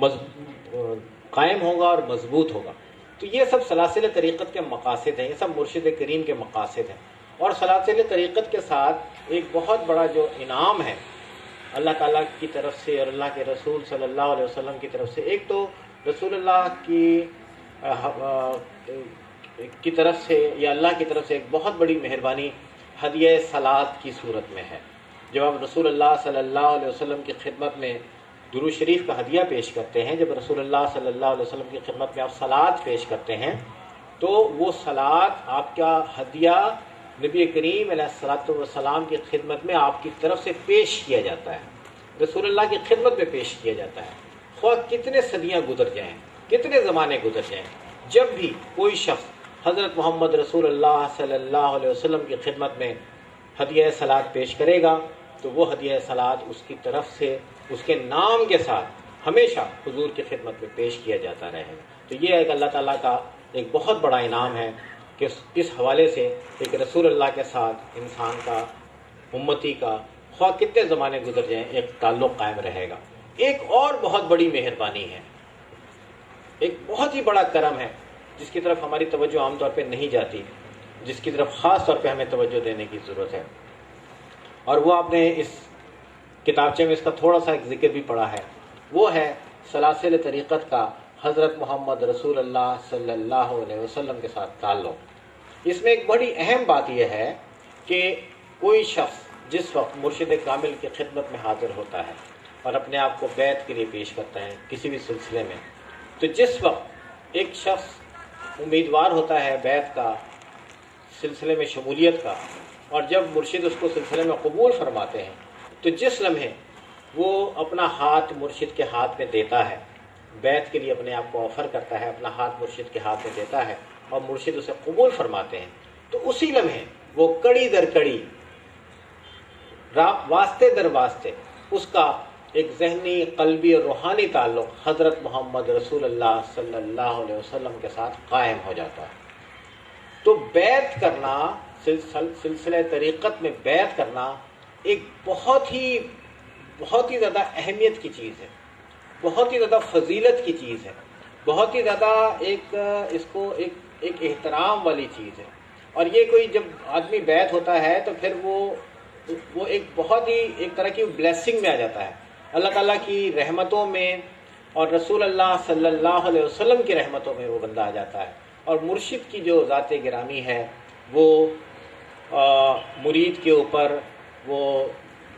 قائم ہوگا اور مضبوط ہوگا. تو یہ سب سلاسل طریقت کے مقاصد ہیں، یہ سب مرشد کریم کے مقاصد ہیں. اور سلاسل طریقت کے ساتھ ایک بہت بڑا جو انعام ہے اللہ تعالیٰ کی طرف سے اور اللہ کے رسول صلی اللہ علیہ وسلم کی طرف سے، ایک تو رسول اللہ کی طرف سے یا اللہ کی طرف سے ایک بہت بڑی مہربانی ہدیہ صلات کی صورت میں ہے. جب آپ رسول اللہ صلی اللہ علیہ وسلم کی خدمت میں درود شریف کا ہدیہ پیش کرتے ہیں، جب رسول اللہ صلی اللہ علیہ وسلم کی خدمت میں آپ صلات پیش کرتے ہیں، تو وہ صلات آپ کا ہدیہ نبی کریم علیہ الصلوۃ والسلام کی خدمت میں آپ کی طرف سے پیش کیا جاتا ہے، رسول اللہ کی خدمت میں پیش کیا جاتا ہے. خواہ کتنے صدیاں گزر جائیں، کتنے زمانے گزر جائیں، جب بھی کوئی شخص حضرت محمد رسول اللہ صلی اللہ علیہ وسلم کی خدمت میں ہدیہ صلات پیش کرے گا تو وہ ہدیہ صلات اس کی طرف سے اس کے نام کے ساتھ ہمیشہ حضور کی خدمت میں پیش کیا جاتا رہے گا. تو یہ ایک اللہ تعالیٰ کا ایک بہت بڑا انعام ہے کہ اس حوالے سے ایک رسول اللہ کے ساتھ انسان کا، امتی کا، خواہ کتنے زمانے گزر جائیں، ایک تعلق قائم رہے گا. ایک اور بہت بڑی مہربانی ہے، ایک بہت ہی بڑا کرم ہے جس کی طرف ہماری توجہ عام طور پہ نہیں جاتی، جس کی طرف خاص طور پہ ہمیں توجہ دینے کی ضرورت ہے. اور وہ آپ نے اس کتابچے میں اس کا تھوڑا سا ایک ذکر بھی پڑھا ہے، وہ ہے سلاسل طریقت کا حضرت محمد رسول اللہ صلی اللہ علیہ وسلم کے ساتھ تعلق. اس میں ایک بڑی اہم بات یہ ہے کہ کوئی شخص جس وقت مرشد کامل کی خدمت میں حاضر ہوتا ہے اور اپنے آپ کو بیعت کے لیے پیش کرتا ہے کسی بھی سلسلے میں، تو جس وقت ایک شخص امیدوار ہوتا ہے بیعت کا، سلسلے میں شمولیت کا، اور جب مرشد اس کو سلسلے میں قبول فرماتے ہیں تو جس لمحے وہ اپنا ہاتھ مرشد کے ہاتھ میں دیتا ہے، بیعت کے لیے اپنے آپ کو آفر کرتا ہے، اپنا ہاتھ مرشد کے ہاتھ میں دیتا ہے اور مرشد اسے قبول فرماتے ہیں، تو اسی لمحے وہ کڑی در کڑی، واسطے در واسطے اس کا ایک ذہنی، قلبی اور روحانی تعلق حضرت محمد رسول اللہ صلی اللہ علیہ وسلم کے ساتھ قائم ہو جاتا ہے. تو بیعت کرنا، سلسلہ طریقت میں بیعت کرنا ایک بہت ہی زیادہ اہمیت کی چیز ہے، بہت ہی زیادہ فضیلت کی چیز ہے، بہت ہی زیادہ ایک احترام والی چیز ہے. اور یہ کوئی جب آدمی بیعت ہوتا ہے تو پھر وہ ایک بہت ہی ایک طرح کی بلیسنگ میں آ جاتا ہے، اللہ تعالیٰ کی رحمتوں میں اور رسول اللہ صلی اللہ علیہ وسلم کی رحمتوں میں وہ بندہ آ جاتا ہے. اور مرشد کی جو ذات گرامی ہے وہ مرید کے اوپر، وہ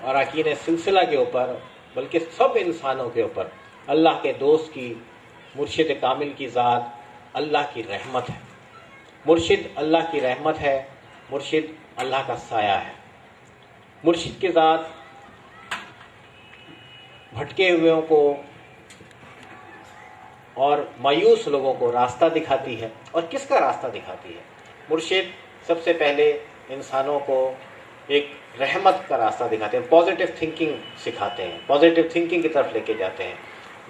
اراکین سلسلہ کے اوپر، بلکہ سب انسانوں کے اوپر اللہ کے دوست کی، مرشد کامل کی ذات اللہ کی رحمت ہے. مرشد اللہ کی رحمت ہے، مرشد اللہ کا سایہ ہے. مرشد کی ذات بھٹکے ہوئےوں کو اور مایوس لوگوں کو راستہ دکھاتی ہے. اور کس کا راستہ دکھاتی ہے؟ مرشد سب سے پہلے انسانوں کو ایک رحمت کا راستہ دکھاتے ہیں، پازیٹیو تھنکنگ سکھاتے ہیں، پازیٹیو تھنکنگ کی طرف لے کے جاتے ہیں.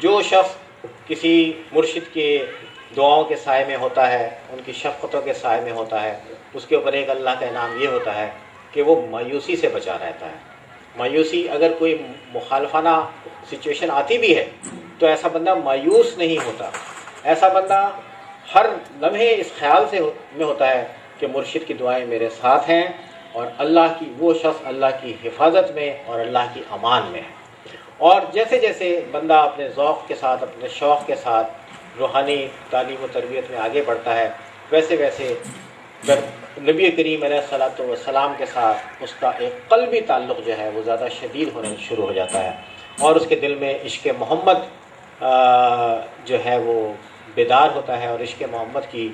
جو شخص کسی مرشد کے دعاؤں کے سائے میں ہوتا ہے، ان کی شفقتوں کے سائے میں ہوتا ہے، اس کے اوپر ایک اللہ کا انعام یہ ہوتا ہے کہ وہ مایوسی سے بچا رہتا ہے. مایوسی، اگر کوئی مخالفانہ سچویشن آتی بھی ہے تو ایسا بندہ مایوس نہیں ہوتا. ایسا بندہ ہر لمحے اس خیال میں ہوتا ہے کہ مرشد کی دعائیں میرے ساتھ ہیں اور وہ شخص اللہ کی حفاظت میں اور اللہ کی امان میں ہے. اور جیسے جیسے بندہ اپنے ذوق کے ساتھ، اپنے شوق کے ساتھ روحانی تعلیم و تربیت میں آگے بڑھتا ہے، ویسے ویسے نبی کریم علیہ الصلوۃ والسلام کے ساتھ اس کا ایک قلبی تعلق جو ہے وہ زیادہ شدید ہونے شروع ہو جاتا ہے، اور اس کے دل میں عشق محمد جو ہے وہ بیدار ہوتا ہے، اور عشق محمد کی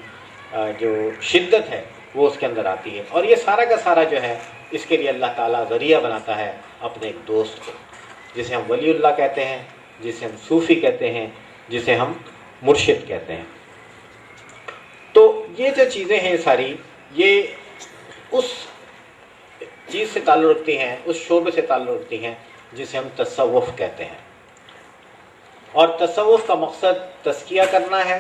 جو شدت ہے وہ اس کے اندر آتی ہے. اور یہ سارا کا سارا جو ہے اس کے لیے اللہ تعالیٰ ذریعہ بناتا ہے اپنے ایک دوست کو، جسے ہم ولی اللہ کہتے ہیں، جسے ہم صوفی کہتے ہیں، جسے ہم مرشد کہتے ہیں. تو یہ جو چیزیں ہیں ساری، یہ اس چیز سے تعلق رکھتی ہیں، اس شعبے سے تعلق رکھتی ہیں جسے ہم تصوف کہتے ہیں. اور تصوف کا مقصد تزکیہ کرنا ہے،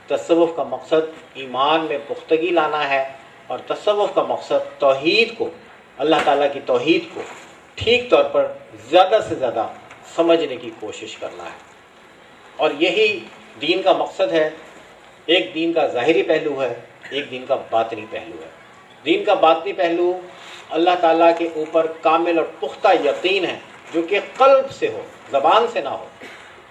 تصوف کا مقصد ایمان میں پختگی لانا ہے، اور تصوف کا مقصد توحید کو، اللہ تعالیٰ کی توحید کو ٹھیک طور پر زیادہ سے زیادہ سمجھنے کی کوشش کرنا ہے. اور یہی دین کا مقصد ہے. ایک دین کا ظاہری پہلو ہے, ایک دین کا باطنی پہلو ہے. دین کا باطنی پہلو اللہ تعالیٰ کے اوپر کامل اور پختہ یقین ہے, جو کہ قلب سے ہو, زبان سے نہ ہو,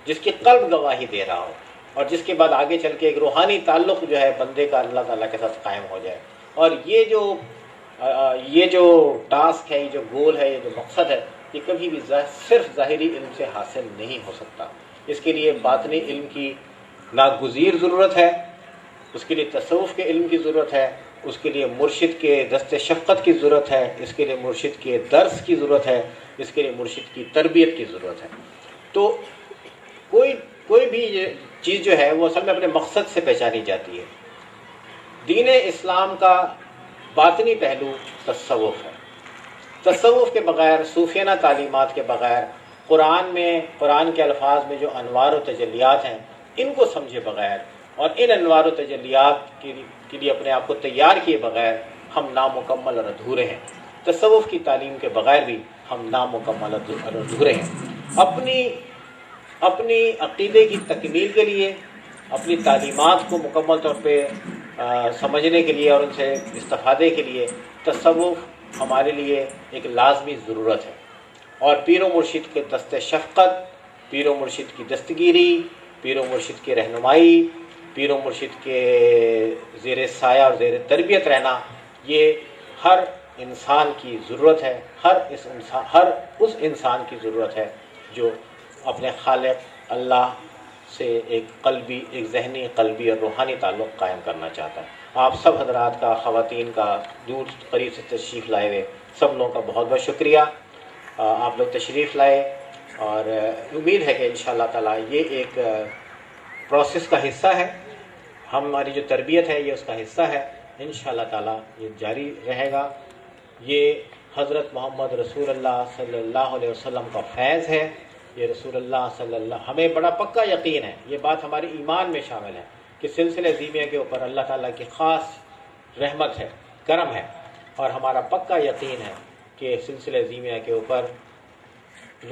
جس کی قلب گواہی دے رہا ہو, اور جس کے بعد آگے چل کے ایک روحانی تعلق جو ہے بندے کا اللہ تعالیٰ کے ساتھ قائم ہو جائے. اور یہ جو ٹاسک ہے, یہ جو گول ہے, یہ جو مقصد ہے, یہ کبھی بھی صرف ظاہری علم سے حاصل نہیں ہو سکتا. اس کے لیے باطنی علم کی ناگزیر ضرورت ہے, اس کے لیے تصوف کے علم کی ضرورت ہے, اس کے لیے مرشد کے دست شفقت کی ضرورت ہے, اس کے لیے مرشد کے درس کی ضرورت ہے, اس کے لیے مرشد کی تربیت کی ضرورت ہے. تو کوئی بھی چیز جو ہے وہ اصل میں اپنے مقصد سے پہچانی جاتی ہے. دین اسلام کا باطنی پہلو تصوف ہے. تصوف کے بغیر, صوفیانہ تعلیمات کے بغیر, قرآن کے الفاظ میں جو انوار و تجلیات ہیں ان کو سمجھے بغیر اور ان انوار و تجلیات کے لیے اپنے آپ کو تیار کیے بغیر ہم نامکمل اور ادھورے ہیں. تصوف کی تعلیم کے بغیر بھی ہم نامکمل اور ادھورے ہیں. اپنی عقیدے کی تکمیل کے لیے, اپنی تعلیمات کو مکمل طور پہ سمجھنے کے لیے اور ان سے استفادے کے لیے تصوف ہمارے لیے ایک لازمی ضرورت ہے. اور پیر و مرشد کے دست شفقت, پیر و مرشد کی دستگیری, پیر و مرشد کی رہنمائی, پیر و مرشد کے زیر سایہ اور زیر تربیت رہنا, یہ ہر انسان کی ضرورت ہے, ہر اس انسان کی ضرورت ہے جو اپنے خالق اللہ سے ایک ذہنی, قلبی اور روحانی تعلق قائم کرنا چاہتا ہے. آپ سب حضرات کا, خواتین کا, دور قریب سے تشریف لائے ہوئے سب لوگوں کا بہت بہت شکریہ. آپ لوگ تشریف لائے اور امید ہے کہ انشاءاللہ تعالیٰ یہ ایک پروسیس کا حصہ ہے. ہماری جو تربیت ہے یہ اس کا حصہ ہے. انشاءاللہ تعالیٰ یہ جاری رہے گا. یہ حضرت محمد رسول اللہ صلی اللہ علیہ وسلم کا فیض ہے. یہ رسول اللہ صلی اللہ, ہمیں بڑا پکا یقین ہے, یہ بات ہمارے ایمان میں شامل ہے کہ سلسلہ زیمیہ کے اوپر اللہ تعالیٰ کی خاص رحمت ہے, کرم ہے, اور ہمارا پکا یقین ہے کہ سلسلہ زیمیہ کے اوپر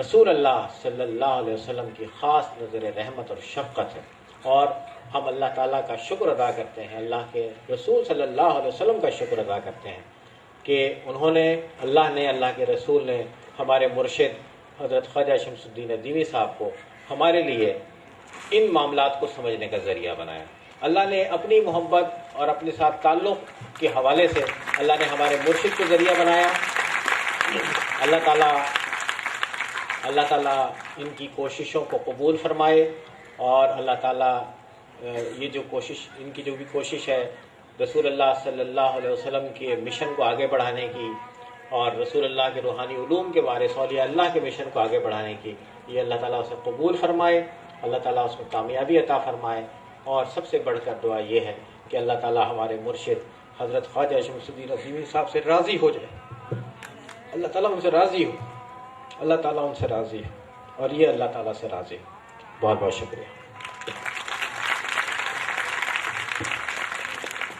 رسول اللہ صلی اللہ علیہ وسلم کی خاص نظر رحمت اور شفقت ہے. اور ہم اللہ تعالیٰ کا شکر ادا کرتے ہیں, اللہ کے رسول صلی اللہ علیہ وسلم کا شکر ادا کرتے ہیں کہ اللہ کے رسول نے ہمارے مرشد حضرت خواجہ شمس الدین عظیمی صاحب کو ہمارے لیے ان معاملات کو سمجھنے کا ذریعہ بنایا. اللہ نے اپنی محبت اور اپنے ساتھ تعلق کے حوالے سے اللہ نے ہمارے مرشد کو ذریعہ بنایا. اللہ تعالیٰ ان کی کوششوں کو قبول فرمائے, اور اللہ تعالیٰ یہ جو ان کی جو بھی کوشش ہے رسول اللہ صلی اللہ علیہ وسلم کے مشن کو آگے بڑھانے کی اور رسول اللہ کے روحانی علوم کے وارث اولیاء اللہ کے مشن کو آگے بڑھانے کی, یہ اللہ تعالیٰ اسے قبول فرمائے, اللہ تعالیٰ اس کو کامیابی عطا فرمائے. اور سب سے بڑھ کر دعا یہ ہے کہ اللہ تعالیٰ ہمارے مرشد حضرت خواجہ شمس الدین عظیمی صاحب سے راضی ہو جائے. اللہ تعالیٰ ان سے راضی ہو, اللہ تعالیٰ ان سے راضی ہے, اور یہ اللہ تعالیٰ سے راضی ہے. بہت بہت شکریہ.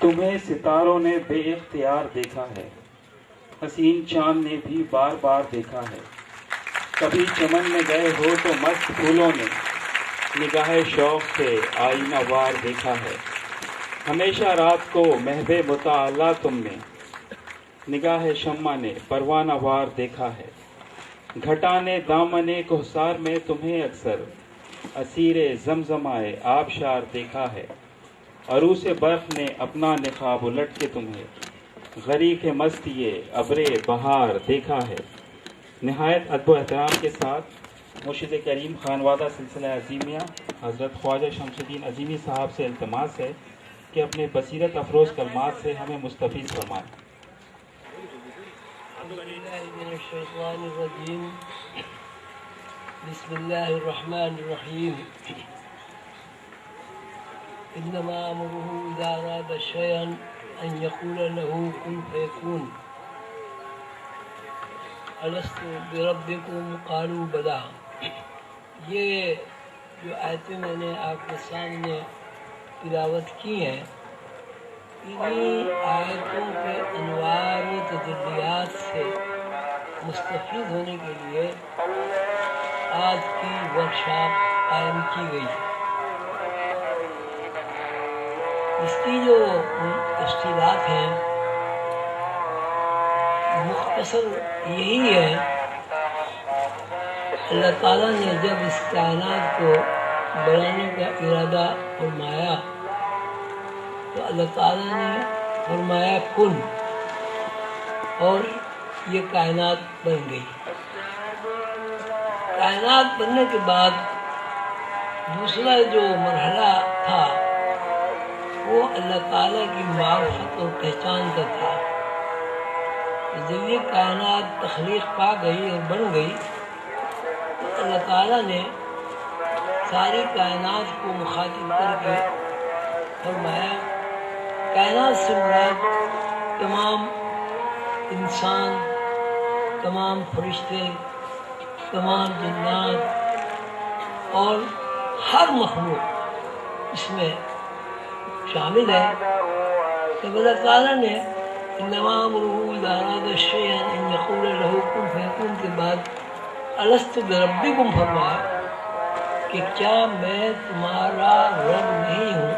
تمہیں ستاروں نے بے اختیار دیکھا ہے, حسین چاند نے بھی بار بار دیکھا ہے. کبھی چمن میں گئے ہو تو مست پھولوں نے نگاہ شوق سے آئینہ وار دیکھا ہے. ہمیشہ رات کو محو مطالعہ تم نے نگاہ شمع نے پروانہ وار دیکھا ہے. گھٹانے دامن کوثر میں تمہیں اکثر اسیر زمزمائے آبشار دیکھا ہے. عروس برق نے اپنا نقاب الٹ کے تمہیں غریق مستی ابر بہار دیکھا ہے. نہایت ادب و احترام کے ساتھ مرشد کریم خانوادہ سلسلہ عظیمیہ حضرت خواجہ شمس الدین عظیمی صاحب سے التماس ہے کہ اپنے بصیرت افروز کلمات سے ہمیں مستفیض فرمائیں. بسم اللہ الرحمن الرحیم. انما امره اذا اراد شيئا ان يقول له كن فيكون. الست بربكم قالوا بلى. یہ جو آیتیں میں نے آپ کے سامنے تلاوت کی ہیں, انہی آیتوں کے انوار و تجلیات سے مستفید ہونے کے لیے آج کی ورکشاپ قائم کی گئی. اس کی جو تفصیلات ہیں مختصر یہی ہے، اللہ تعالیٰ نے جب اس کائنات کو بنانے کا ارادہ فرمایا تو اللہ تعالیٰ نے فرمایا کن، اور یہ کائنات بن گئی۔ کائنات بننے کے بعد دوسرا جو مرحلہ تھا وہ اللہ تعالیٰ کی معرفت اور پہچان کا تھا۔ جب یہ کائنات تخلیق پا گئی اور بن گئی تو اللہ تعالیٰ نے ساری کائنات کو مخاطب کر کے فرمایا، کائنات سے مراد تمام انسان، تمام فرشتے، تمام جنات اور ہر مخلوق اس میں شامل ہے۔ جب اللہ تعالیٰ نے انما امرہ اذا اراد شیئا ان یقول لہ کن فیکون کے بعد الست بربکم فرمایا کہ کیا میں تمہارا رب نہیں ہوں؟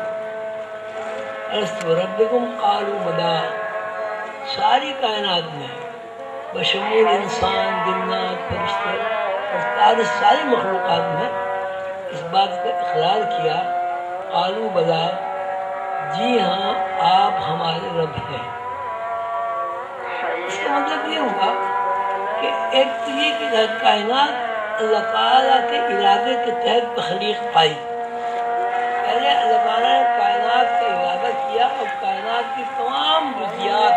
الست بربکم قالوا بلا، ساری کائنات میں بشمول انسان، جنات، فرشتے اور ساری مخلوقات میں اس بات کا اقرار کیا، قالوا بلا، جی ہاں آپ ہمارے رب ہیں۔ اس کا مطلب یہ ہوا کہ ایک تو یہ کہ کائنات اللہ تعالیٰ کے ارادے کے تحت تخلیق پائی۔ پہلے اللہ تعالیٰ نے کائنات کا ارادہ کیا اور کائنات کی تمام جزیات،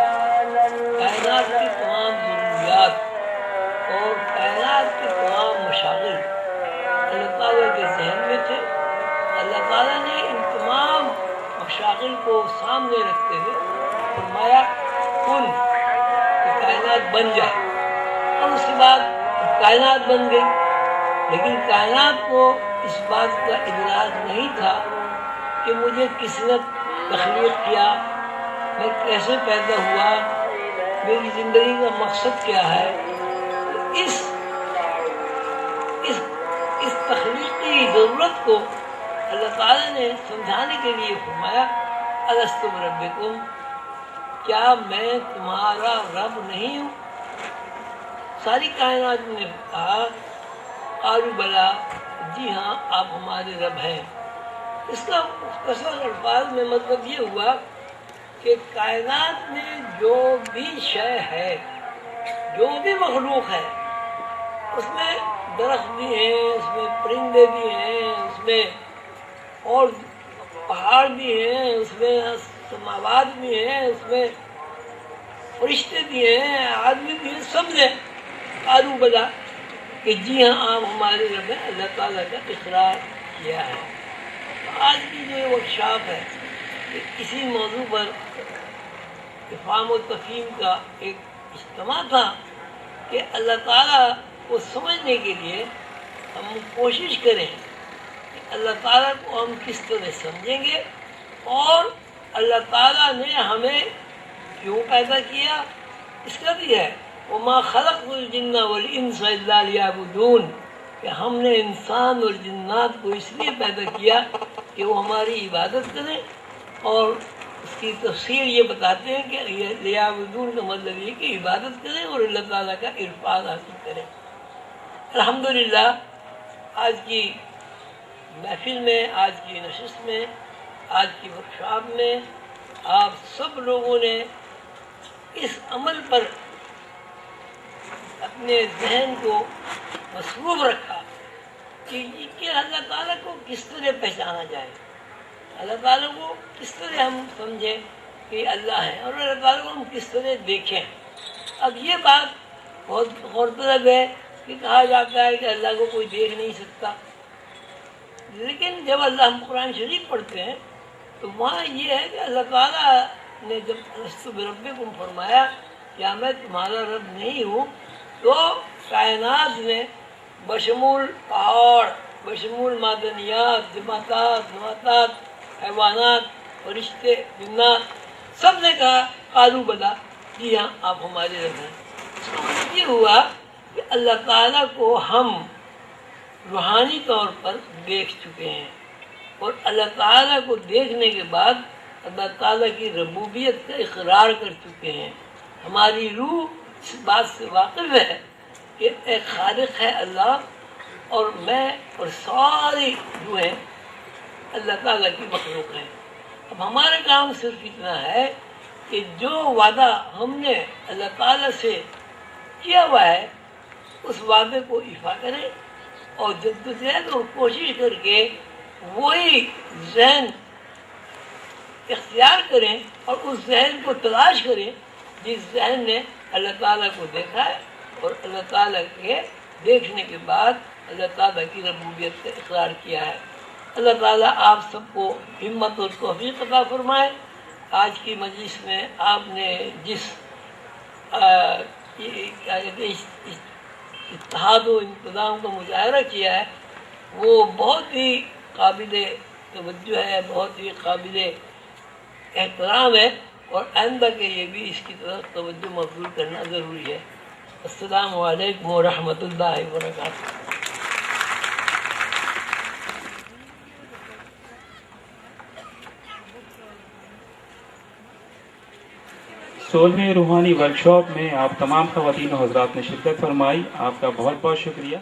کائنات کی تمام ضروریات اور کائنات کے تمام مشاغل اللہ تعالیٰ کے ذہن میں تھے۔ اللہ تعالیٰ نے ان تمام مشاغل کو سامنے رکھتے ہوئے فرمایا کن، کہ کائنات بن جائے، اور اس کے بعد کائنات بن گئی۔ لیکن کائنات کو اس بات کا ادراک نہیں تھا کہ مجھے کس نے تخلیق کیا، میں کیسے پیدا ہوا، میری زندگی کا مقصد کیا ہے۔ اس تخلیقی ضرورت کو اللہ تعالیٰ نے سمجھانے کے لیے فرمایا الست بربکم، کیا میں تمہارا رب نہیں ہوں؟ ساری کائنات نے کہا قالوا بلا، جی ہاں آپ ہمارے رب ہیں۔ اس کا مختصر الفاظ میں مطلب یہ ہوا کہ کائنات میں جو بھی شے ہے، جو بھی مخلوق ہے، اس میں درخت بھی ہیں، اس میں پرندے بھی ہیں، اس میں اور پہاڑ بھی ہیں، اس میں سماوات بھی ہیں، اس میں فرشتے بھی ہیں، آدمی بھی ہیں، سب نے قالوا بلا کہ جی ہاں آپ ہمارے رب ہیں، اللہ تعالیٰ کا اقرار کیا ہے۔ آج کی جو ورکشاپ ہے اسی موضوع پر افہام و تفہیم کا ایک اجتماع تھا کہ اللہ تعالیٰ کو سمجھنے کے لیے ہم کوشش کریں کہ اللہ تعالیٰ کو ہم کس طرح سمجھیں گے، اور اللہ تعالیٰ نے ہمیں کیوں پیدا کیا اس کا بھی ہے وَمَا خَلَقْتُ الْجِنَّ وَالْإِنسَ إِلَّا لِيَعْبُدُونَ، کہ ہم نے انسان اور جنات کو اس لیے پیدا کیا کہ وہ ہماری عبادت کریں، اور اس کی تفسیر یہ بتاتے ہیں کہ لیعبدون کا مطلب یہ کہ عبادت کریں اور اللہ تعالیٰ کا عرفان حاصل کریں۔ الحمدللہ آج کی محفل میں، آج کی نشست میں، آج کی ورکشاپ میں آپ سب لوگوں نے اس عمل پر اپنے ذہن کو مصروف رکھا کہ اللہ تعالیٰ کو کس طرح پہچانا جائے، اللہ تعالیٰ کو کس طرح ہم سمجھیں کہ اللہ ہے، اور اللہ تعالیٰ کو ہم کس طرح دیکھیں۔ اب یہ بات بہت غور طلب ہے کہ کہا جاتا ہے کہ اللہ کو کوئی دیکھ نہیں سکتا، لیکن جب اللہ ہم قرآن شریف پڑھتے ہیں تو وہاں یہ ہے کہ اللہ تعالیٰ نے جب الست بربکم فرمایا کیا میں تمہارا رب نہیں ہوں، تو کائنات نے بشمول پہاڑ، بشمول معدنیات، جماعتات، نباتات، حیوانات، فرشتے، جنات، سب نے کہا قالوا بلا، جی ہاں آپ ہمارے رب ہیں۔ اس کا مطلب یہ ہوا کہ اللہ تعالیٰ کو ہم روحانی طور پر دیکھ چکے ہیں، اور اللہ تعالیٰ کو دیکھنے کے بعد اللہ تعالیٰ کی ربوبیت کا اقرار کر چکے ہیں. ہماری روح اس بات سے واقف ہے کہ ایک خالق ہے اللہ، اور میں اور ساری روحیں اللہ تعالیٰ کی مخلوق ہیں. اب ہمارا کام صرف اتنا ہے کہ جو وعدہ ہم نے اللہ تعالیٰ سے کیا ہوا ہے اس وعدے کو ایفا کریں، اور جدوجہد اور کوشش کر کے وہی ذہن اختیار کریں اور اس ذہن کو تلاش کریں جس ذہن نے اللہ تعالیٰ کو دیکھا ہے اور اللہ تعالیٰ کے دیکھنے کے بعد اللہ تعالیٰ کی ربوبیت کا اقرار کیا ہے. اللہ تعالیٰ آپ سب کو ہمت اور توفیق عطا فرمائے. آج کی مجلس میں آپ نے جس اتحاد و انتظام کا مظاہرہ کیا ہے وہ بہت ہی قابل توجہ ہے، بہت ہی قابل احترام ہے، اور آئندہ کے لیے بھی اس کی طرف توجہ مبذول کرنا ضروری ہے. السلام علیکم ورحمۃ اللہ وبرکاتہ. سولہویں روحانی ورکشاپ میں آپ تمام خواتین و حضرات نے شرکت فرمائی. آپ کا بہت بہت شکریہ.